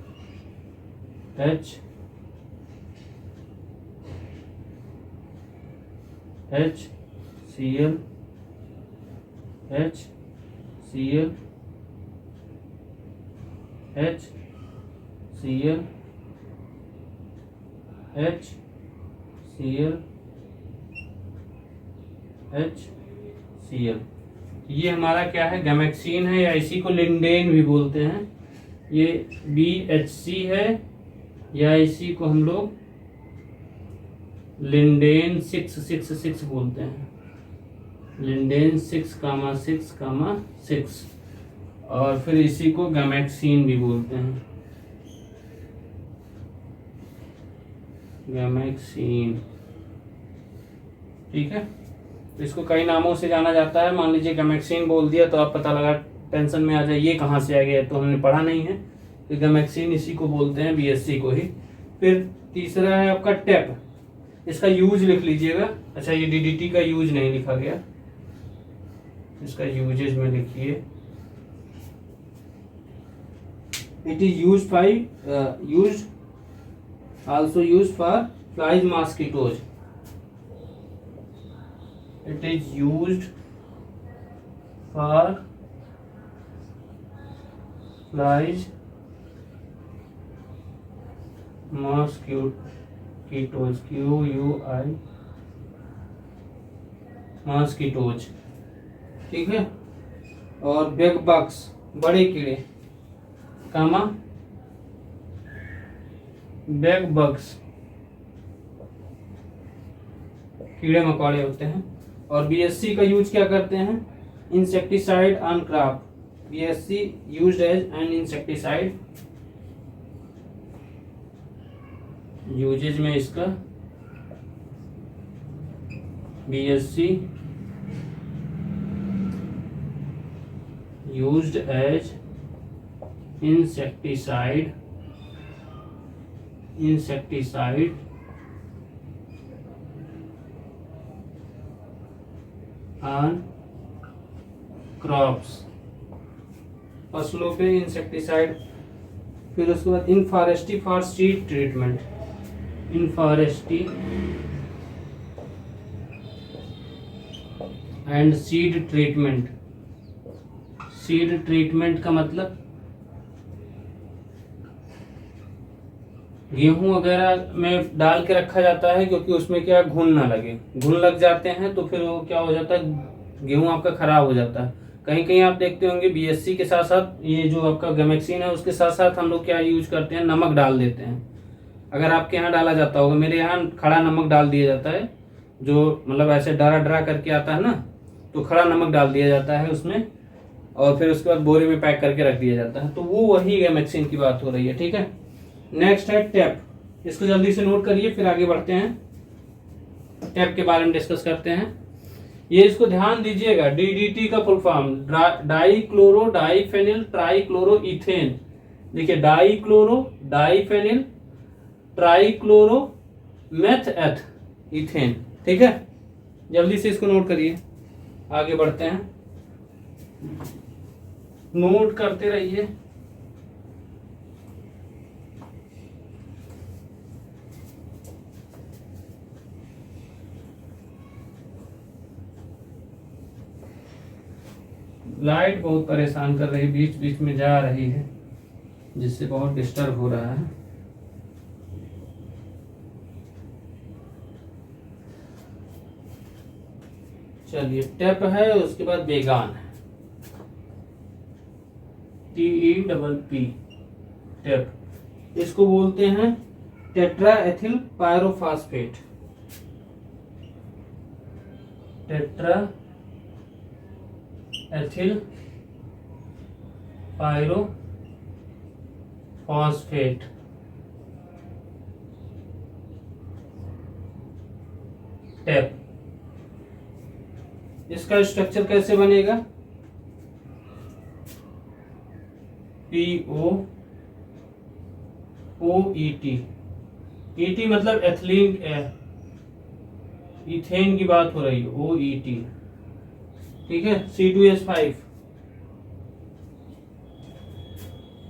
H Cl H Cl H Cl H Cl H Cl, ये हमारा क्या है, गैमेक्सीन है, या इसी को लिंडेन भी बोलते हैं। ये BHC है, या इसी को हम लोग लिंडेन 666 बोलते हैं, लिंडेन 6,6,6, और फिर इसी को गैमेक्सीन भी बोलते हैं, गैमेक्सीन, ठीक है। इसको कई नामों से जाना जाता है, मान लीजिए गैमेक्सीन बोल दिया तो आप पता लगा, टेंशन में आ जाए ये कहाँ से आ गया, तो हमने पढ़ा नहीं है। तो गैमेक्सीन इसी को बोलते हैं, BHC को ही। फिर तीसरा है आपका टेप, इसका यूज लिख लीजिएगा। अच्छा, ये DDT का यूज नहीं लिखा गया, इसका यूजेज में लिखिए। It is used also used for flies mosquitoes, it is used for flies mosquitoes, QUI mosquitoes, ठीक है। और बेग बग्स, बड़े कीड़े, कामा बेग बग्स, कीड़े मकोड़े होते हैं। और BHC का यूज क्या करते हैं, insecticide on crop, BHC used as an insecticide, uses में इसका BHC used as insecticide on crops, फसलों पे इंसेक्टिसाइड। फिर उसके बाद in forestry for seed treatment, in forestry and seed treatment. Seed treatment का मतलब गेहूं वगैरह में डाल के रखा जाता है, क्योंकि उसमें क्या घुन ना लगे। घुन लग जाते हैं तो फिर वो क्या हो जाता है, गेहूं आपका खराब हो जाता है। कहीं कहीं आप देखते होंगे बीएससी के साथ साथ ये जो आपका गैमेक्सिन है उसके साथ साथ हम लोग क्या यूज करते हैं, नमक डाल देते हैं। अगर आपके यहाँ डाला जाता होगा, मेरे यहाँ खड़ा नमक डाल दिया जाता है, जो मतलब ऐसे डरा डरा करके आता है ना, तो खड़ा नमक डाल दिया जाता है उसमें, और फिर उसके बाद बोरे में पैक करके रख दिया जाता है। तो वो वही गैमेक्सिन की बात हो रही है, ठीक है। नेक्स्ट है टेप, इसको जल्दी से नोट करिए फिर आगे बढ़ते हैं, टेप के बारे में डिस्कस करते हैं। ये इसको ध्यान दीजिएगा, डीडीटी का full form di chloro diphenyl trichloro ethane. देखिए di chloro diphenyl trichloro meth eth ethane, ठीक है। जल्दी से इसको नोट करिए, आगे बढ़ते हैं, नोट करते रहिए। लाइट बहुत परेशान कर रही है, बीच बीच में जा रही है, जिससे बहुत डिस्टर्ब हो रहा है। चलिए, टेप है, उसके बाद बेगान है, TEPP टेप। इसको बोलते हैं tetra ethyl pyrophosphate, tetra ethyl pyrophosphate. Tape, इसका स्ट्रक्चर कैसे बनेगा, POOET। ET मतलब एथिलीन, इथेन की बात हो रही है, OET, ठीक है। C2H5,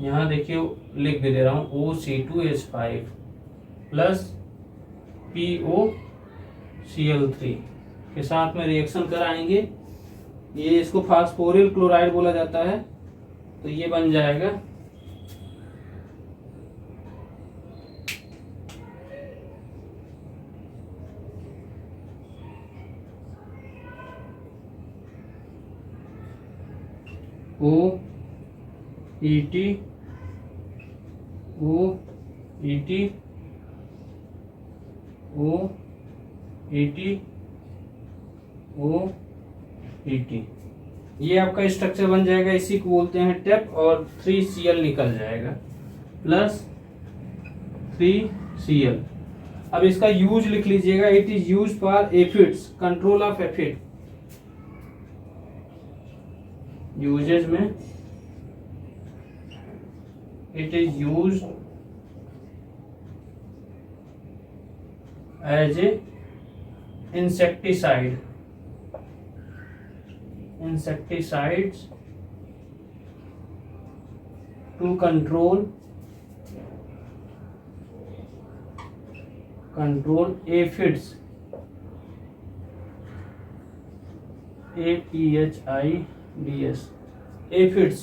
यहां देखिए लिख भी दे रहा हूं, OC2H5 प्लस POCl3 के साथ में रिएक्शन कराएंगे। ये इसको फास्फोरिल क्लोराइड बोला जाता है, तो ये बन जाएगा OET ये आपका स्ट्रक्चर बन जाएगा, इसी को बोलते हैं टेप। और 3Cl निकल जाएगा प्लस 3Cl। अब इसका यूज लिख लीजिएगा, it is use for aphids, control of aphid. Uses में it is use as a insecticide, insecticides to control aphids, APHIDS, aphids।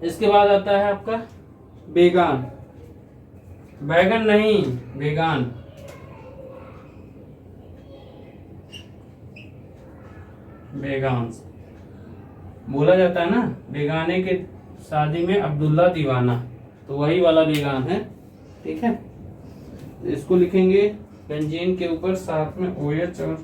इसके बाद आता है आपका बेगान, बैगन नहीं, बेगान। बेगान बोला जाता है ना, बेगाने के शादी में अब्दुल्ला दीवाना, तो वही वाला बेगान है, ठीक है। तो इसको लिखेंगे बेंजीन के ऊपर साथ में OH, और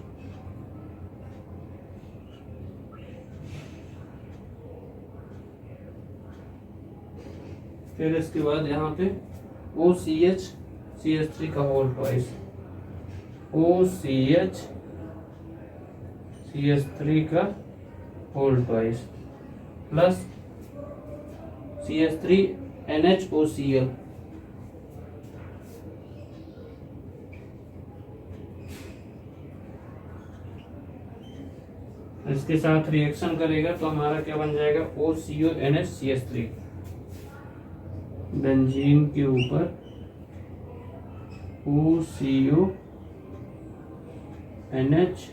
फिर इसके बाद यहाँ पे OCH CH3 का होल ट्वाइस, OCH CH3 का whole twice plus CH3 NHOCl। इसके साथ रिएक्शन करेगा तो हमारा क्या बन जाएगा, OCO NHCH3। बेंजीन के ऊपर OCO NHCH3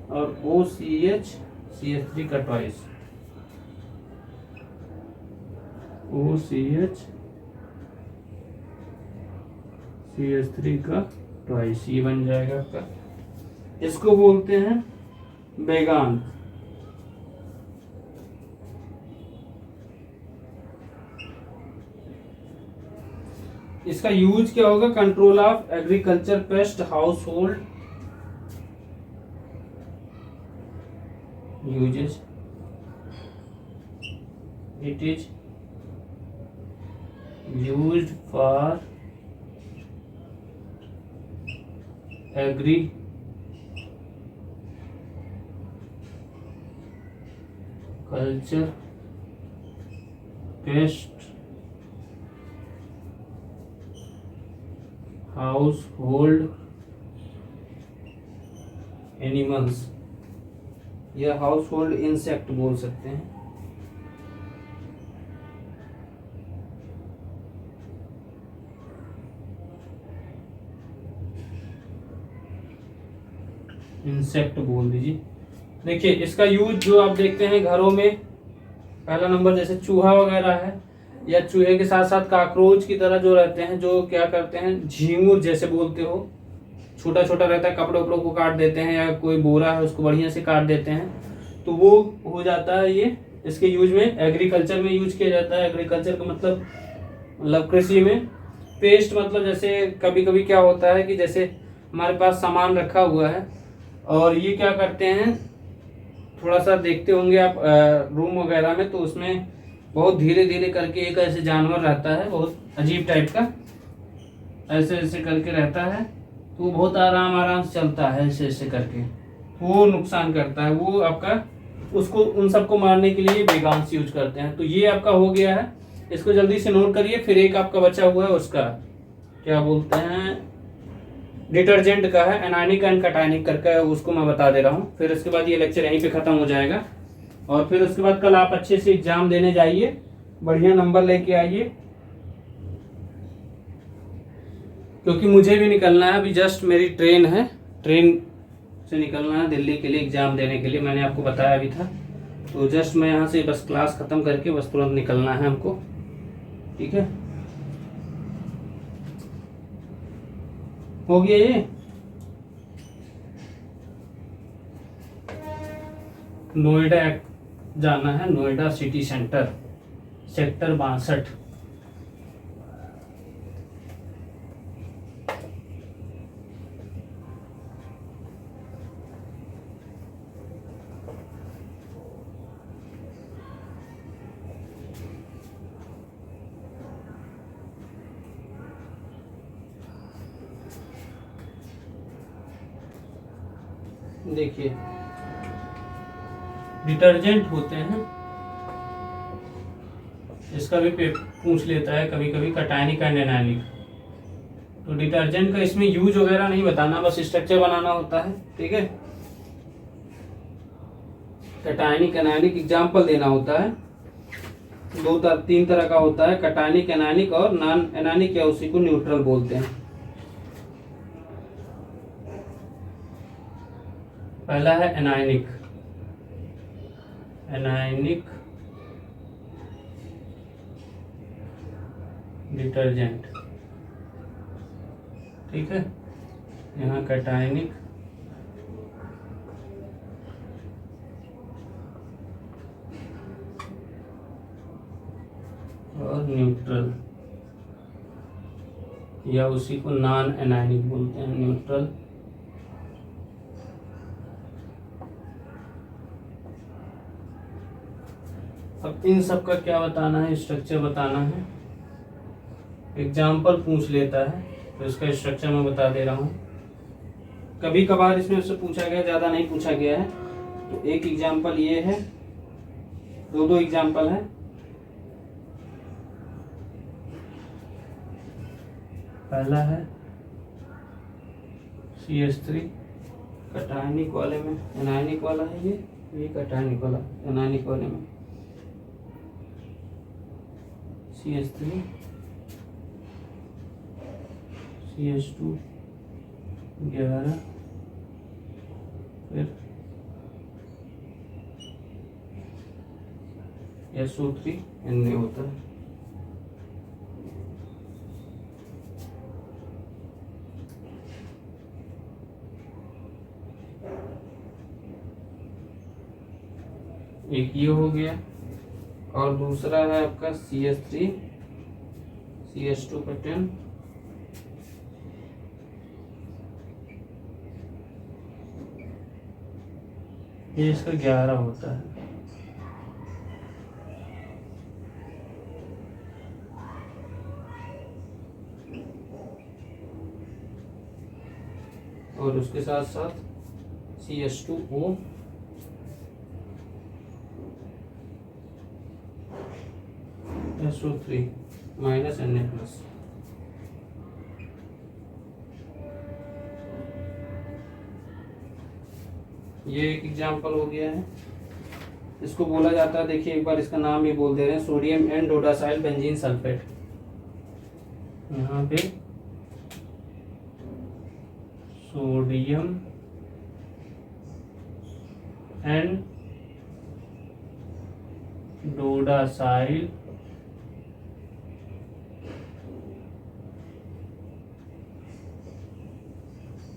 और OCH CH3 का ट्वाइस, OCH CH3 का ट्वाइस, ये बन जाएगा आपका। इसको बोलते हैं बेगान। इसका यूज क्या होगा? Control of agriculture pest, household uses. It is used for agriculture pest, household animals, या हाउस होल्ड इंसेक्ट बोल सकते हैं। इंसेक्ट बोल दीजिए। देखिए इसका यूज जो आप देखते हैं घरों में, पहला नंबर जैसे चूहा वगैरह है, या चूहे के साथ साथ काकरोच की तरह जो रहते हैं, जो क्या करते हैं, झींगुर जैसे बोलते हो, छोटा छोटा रहता है, कपड़े उपड़ों को काट देते हैं, या कोई बोरा है उसको बढ़िया से काट देते हैं, तो वो हो जाता है। ये इसके यूज में एग्रीकल्चर में यूज किया जाता है। एग्रीकल्चर का मतलब कृषि में। पेस्ट मतलब जैसे कभी कभी क्या होता है कि जैसे हमारे पास सामान रखा हुआ है और ये क्या करते हैं, थोड़ा सा देखते होंगे आप रूम वगैरह में, तो उसमें बहुत धीरे धीरे करके एक ऐसे जानवर रहता है, बहुत अजीब टाइप का, ऐसे ऐसे करके रहता है, तो वो बहुत आराम आराम से चलता है ऐसे ऐसे करके, वो नुकसान करता है। वो आपका उसको उन सबको मारने के लिए बेगान्स यूज करते हैं। तो ये आपका हो गया है, इसको जल्दी से नोट करिए। फिर एक आपका बचा हुआ है, उसका क्या बोलते हैं, डिटर्जेंट का है, एनायनिक एंड कटायनिक करके, उसको मैं बता दे रहा हूँ। फिर उसके बाद ये लेक्चर यहीं पे खत्म हो जाएगा, और फिर उसके बाद कल आप अच्छे से एग्जाम देने जाइए, बढ़िया नंबर लेके आइए, क्योंकि मुझे भी निकलना है। अभी जस्ट मेरी ट्रेन है, ट्रेन से निकलना है दिल्ली के लिए एग्जाम देने के लिए, मैंने आपको बताया भी था। तो जस्ट मैं यहाँ से बस क्लास खत्म करके बस तुरंत निकलना है हमको, ठीक है। हो गया ये। नोएडा जाना है, नोएडा सिटी सेंटर, सेक्टर 62। देखिए डिटर्जेंट होते हैं, इसका भी पूछ लेता है कभी कभी, कटायनिक एंड एनायनिक। तो डिटर्जेंट का इसमें यूज वगैरह नहीं बताना, बस स्ट्रक्चर बनाना होता है, ठीक है। कटायनिक एनायनिक एग्जाम्पल देना होता है। तीन तरह का होता है, कटायनिक, एनायनिक और नॉन एनायनिक, या उसी को न्यूट्रल बोलते हैं। पहला है एनायनिक, एनायनिक डिटर्जेंट, ठीक है। यहाँ कटायनिक, और न्यूट्रल, या उसी को नॉन एनायनिक बोलते हैं, न्यूट्रल। अब इन सब का क्या बताना है, स्ट्रक्चर बताना है। एग्जाम्पल पूछ लेता है तो इसका स्ट्रक्चर मैं बता दे रहा हूँ। कभी कभार इसमें से पूछा गया, ज़्यादा नहीं पूछा गया है। तो एक एग्जाम्पल ये है, दो एग्जाम्पल है। पहला है CH3 कटायनिक वाले में, एनायनिक वाला है ये कटायनिक वाला, एनायनिक वाले में CH3 CH2 11, फिर SO3 Na होता है। एक ये हो गया, और दूसरा है आपका CH3 CH2 का 10, ये इसका 11 होता है। और उसके साथ साथ CH2O SO3 minus Na plus. ये एक एग्जाम्पल हो गया है। इसको बोला जाता है, देखिए एक बार इसका नाम भी बोल दे रहे हैं, sodium N dodecyl benzene sulphate. यहाँ पे sodium N dodecyl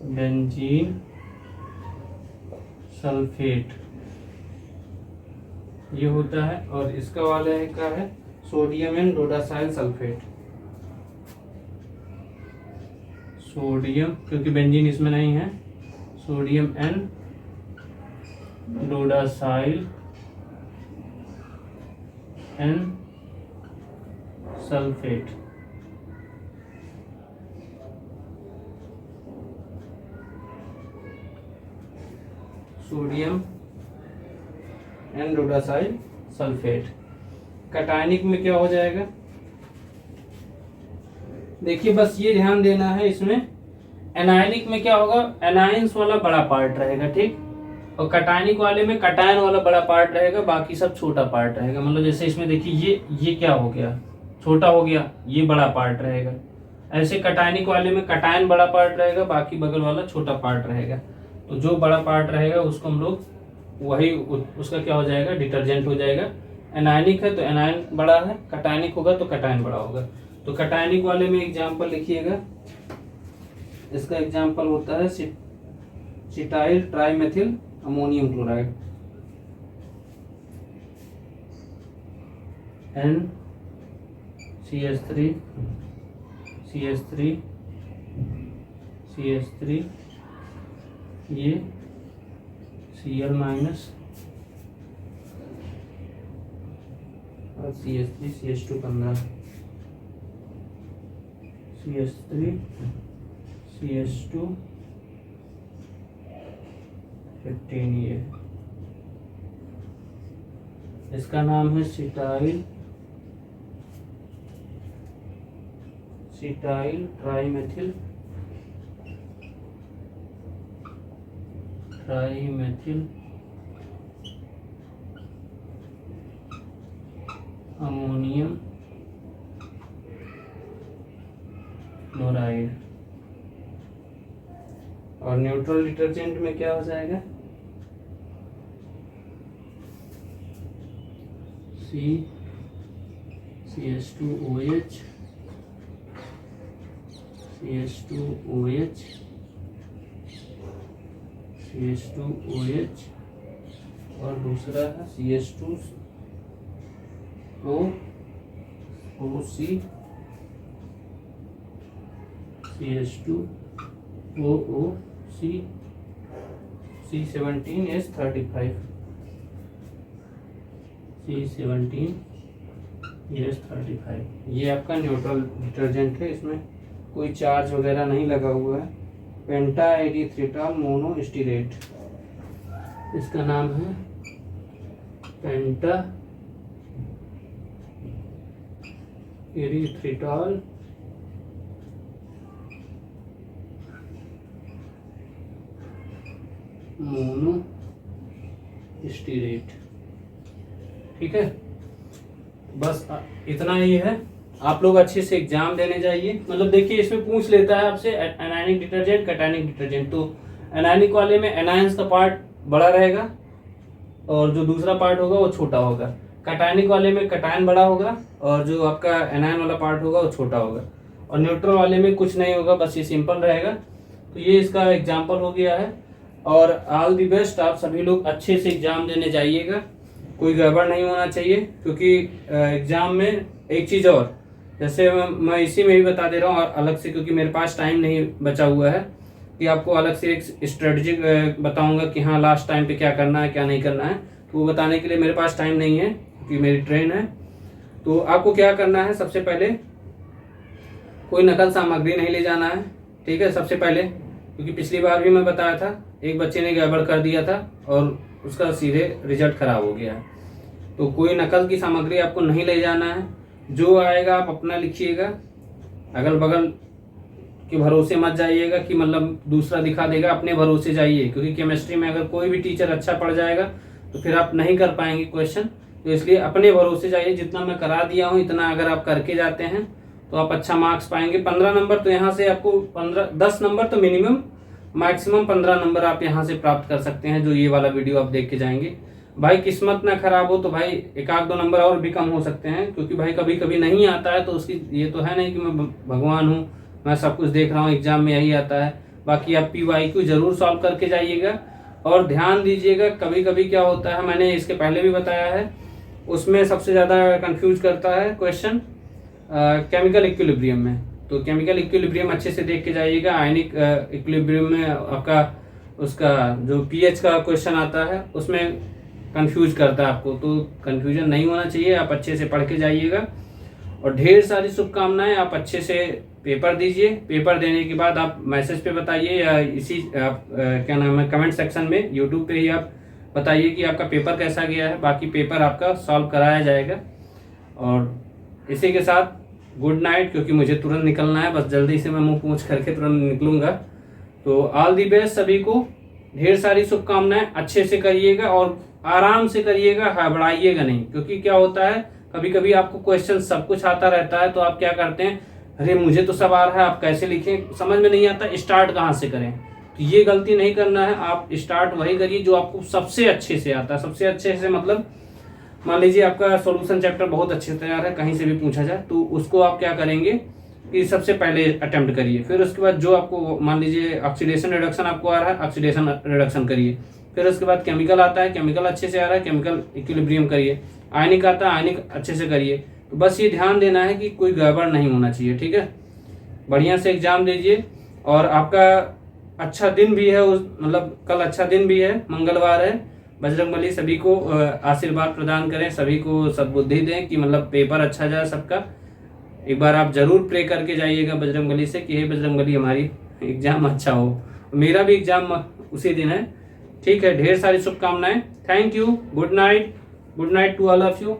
benzene sulphate ये होता है। और इसका वाला है क्या है, sodium N dodecyl sulphate. Sodium, क्योंकि बेंजीन इसमें नहीं है, sodium N dodecyl N sulphate. Sodium N dodecyl sulphate. Cationic में क्या हो जाएगा, देखिए बस ये ध्यान देना है इसमें। एनायनिक में क्या होगा, एनायंस वाला बड़ा पार्ट रहेगा, ठीक, और कैटायनिक वाले में कैटायन वाला बड़ा पार्ट रहेगा, बाकी सब छोटा पार्ट रहेगा। मतलब जैसे इसमें देखिए ये क्या हो गया, छोटा हो गया, ये बड़ा पार्ट रहेगा। ऐसे कैटायनिक वाले में कैटायन बड़ा पार्ट रहेगा, बाकी बगल वाला छोटा पार्ट रहेगा। तो जो बड़ा पार्ट रहेगा उसको हम लोग वही उसका क्या हो जाएगा, डिटर्जेंट हो जाएगा। एनायनिक है तो एनायन बड़ा है, कैटायनिक होगा तो कैटायन बड़ा होगा। तो कैटायनिक वाले में एग्जाम्पल लिखिएगा, इसका एग्जाम्पल होता है cetyl ट्राइमेथिल ammonium chloride NCH3 CH3 CH3 ये Cl माइनस और CH3 CH2 15 CH3 CH2 15 ये इसका नाम है सिटाइल ट्राइमेथिल अमोनियम क्लोराइड। और न्यूट्रल डिटर्जेंट में क्या हो जाएगा, CH2OH और दूसरा है CH2OC C17S35 C17S35 ये आपका न्यूट्रल डिटर्जेंट है, इसमें कोई चार्ज वगैरह नहीं लगा हुआ है। पेंटा एरीथ्रिटाल मोनोस्टीरेट, इसका नाम है पेंटा एरीथ्रिटाल मोनोस्टीरेट। ठीक है, बस इतना ही है। आप लोग अच्छे से एग्जाम देने जाइए। मतलब देखिए इसमें पूछ लेता है आपसे एनायनिक डिटर्जेंट, कैटायनिक डिटर्जेंट। तो एनायनिक वाले में एनायंस का पार्ट बड़ा रहेगा और जो दूसरा पार्ट होगा वो छोटा होगा। कैटायनिक वाले में कैटायन बड़ा होगा और जो आपका एनायन वाला पार्ट होगा वो छोटा होगा, और न्यूट्रल वाले में कुछ नहीं होगा, बस ये सिंपल रहेगा। तो ये इसका एग्जाम्पल हो गया है। और ऑल दी बेस्ट, आप सभी लोग अच्छे से एग्जाम देने जाइएगा, कोई गड़बड़ नहीं होना चाहिए। क्योंकि एग्जाम में एक चीज़ और, जैसे मैं इसी में भी बता दे रहा हूँ अलग से, क्योंकि मेरे पास टाइम नहीं बचा हुआ है कि आपको अलग से एक स्ट्रेटजी बताऊंगा कि हाँ लास्ट टाइम पे क्या करना है क्या नहीं करना है, तो वो बताने के लिए मेरे पास टाइम नहीं है क्योंकि मेरी ट्रेन है। तो आपको क्या करना है, सबसे पहले कोई नकल सामग्री नहीं ले जाना है, ठीक है। सबसे पहले, क्योंकि पिछली बार भी मैं बताया था एक बच्चे ने गड़बड़ कर दिया था और उसका सीधे रिजल्ट खराब हो गया है। तो कोई नकल की सामग्री आपको नहीं ले जाना है, जो आएगा आप अपना लिखिएगा, अगल बगल के भरोसे मत जाइएगा कि मतलब दूसरा दिखा देगा, अपने भरोसे जाइए। क्योंकि केमिस्ट्री में अगर कोई भी टीचर अच्छा पढ़ जाएगा तो फिर आप नहीं कर पाएंगे क्वेश्चन, तो इसलिए अपने भरोसे जाइए। जितना मैं करा दिया हूँ इतना अगर आप करके जाते हैं तो आप अच्छा मार्क्स पाएंगे। 15 नंबर तो यहाँ से आपको 10 नंबर तो मिनिमम, मैक्सिमम 15 नंबर आप यहाँ से प्राप्त कर सकते हैं, जो ये वाला वीडियो आप देख के जाएंगे। भाई किस्मत ना खराब हो तो भाई 1-2 नंबर और भी कम हो सकते हैं, क्योंकि भाई कभी कभी नहीं आता है तो उसकी ये तो है नहीं कि मैं भगवान हूँ, मैं सब कुछ देख रहा हूँ, एग्जाम में यही आता है। बाकी आप PYQ जरूर सॉल्व करके जाइएगा। और ध्यान दीजिएगा, कभी कभी क्या होता है, मैंने इसके पहले भी बताया है, उसमें सबसे ज़्यादा कंफ्यूज करता है क्वेश्चन केमिकल इक्विलिब्रियम में। तो केमिकल इक्विलिब्रियम अच्छे से देख के जाइएगा। आयनिक इक्विलिब्रियम में आपका उसका जो pH का क्वेश्चन आता है उसमें कंफ्यूज करता है आपको, तो कंफ्यूजन नहीं होना चाहिए, आप अच्छे से पढ़ के जाइएगा। और ढेर सारी शुभकामनाएं, आप अच्छे से पेपर दीजिए। पेपर देने के बाद आप मैसेज पे बताइए या इसी क्या नाम है कमेंट सेक्शन में यूट्यूब पे ही आप बताइए कि आपका पेपर कैसा गया है। बाकी पेपर आपका सॉल्व कराया जाएगा। और इसी के साथ गुड नाइट, क्योंकि मुझे तुरंत निकलना है, बस जल्दी से मैं मुंह पूछ करके तुरंत निकलूंगा। तो ऑल दी बेस्ट सभी को, ढेर सारी शुभकामनाएं, अच्छे से करिएगा और आराम से करिएगा, घबराइएगा नहीं। क्योंकि क्या होता है, कभी कभी आपको क्वेश्चन सब कुछ आता रहता है तो आप क्या करते हैं, अरे मुझे तो सब आ रहा है, आप कैसे लिखें, समझ में नहीं आता, स्टार्ट कहाँ से करें। तो ये गलती नहीं करना है, आप स्टार्ट वही करिए जो आपको सबसे अच्छे से आता है। सबसे अच्छे से मतलब मान लीजिए आपका सॉल्यूशन चैप्टर बहुत अच्छे से तैयार है, कहीं से भी पूछा जाए, तो उसको आप क्या करेंगे कि सबसे पहले अटेम्प्ट करिए। फिर उसके बाद जो आपको मान लीजिए ऑक्सीडेशन रिडक्शन आपको आ रहा है, ऑक्सीडेशन रिडक्शन करिए। फिर उसके बाद केमिकल आता है, केमिकल अच्छे से आ रहा है, केमिकल इक्विलिब्रियम करिए। आयनिक आता है, आयनिक अच्छे से करिए। तो बस ये ध्यान देना है कि कोई गड़बड़ नहीं होना चाहिए, ठीक है। बढ़िया से एग्जाम दीजिए। और आपका अच्छा दिन भी है, उस मतलब कल अच्छा दिन भी है, मंगलवार है। बजरंगबली सभी को आशीर्वाद प्रदान करें, सभी को सद्बुद्धि दें कि मतलब पेपर अच्छा जाए सबका। एक बार आप जरूर प्रे करके जाइएगा बजरंगबली से कि हे बजरंगबली हमारी एग्जाम अच्छा हो। मेरा भी एग्जाम उसी दिन है, ठीक है। ढेर सारी शुभकामनाएं। Thank you, good night to all of you.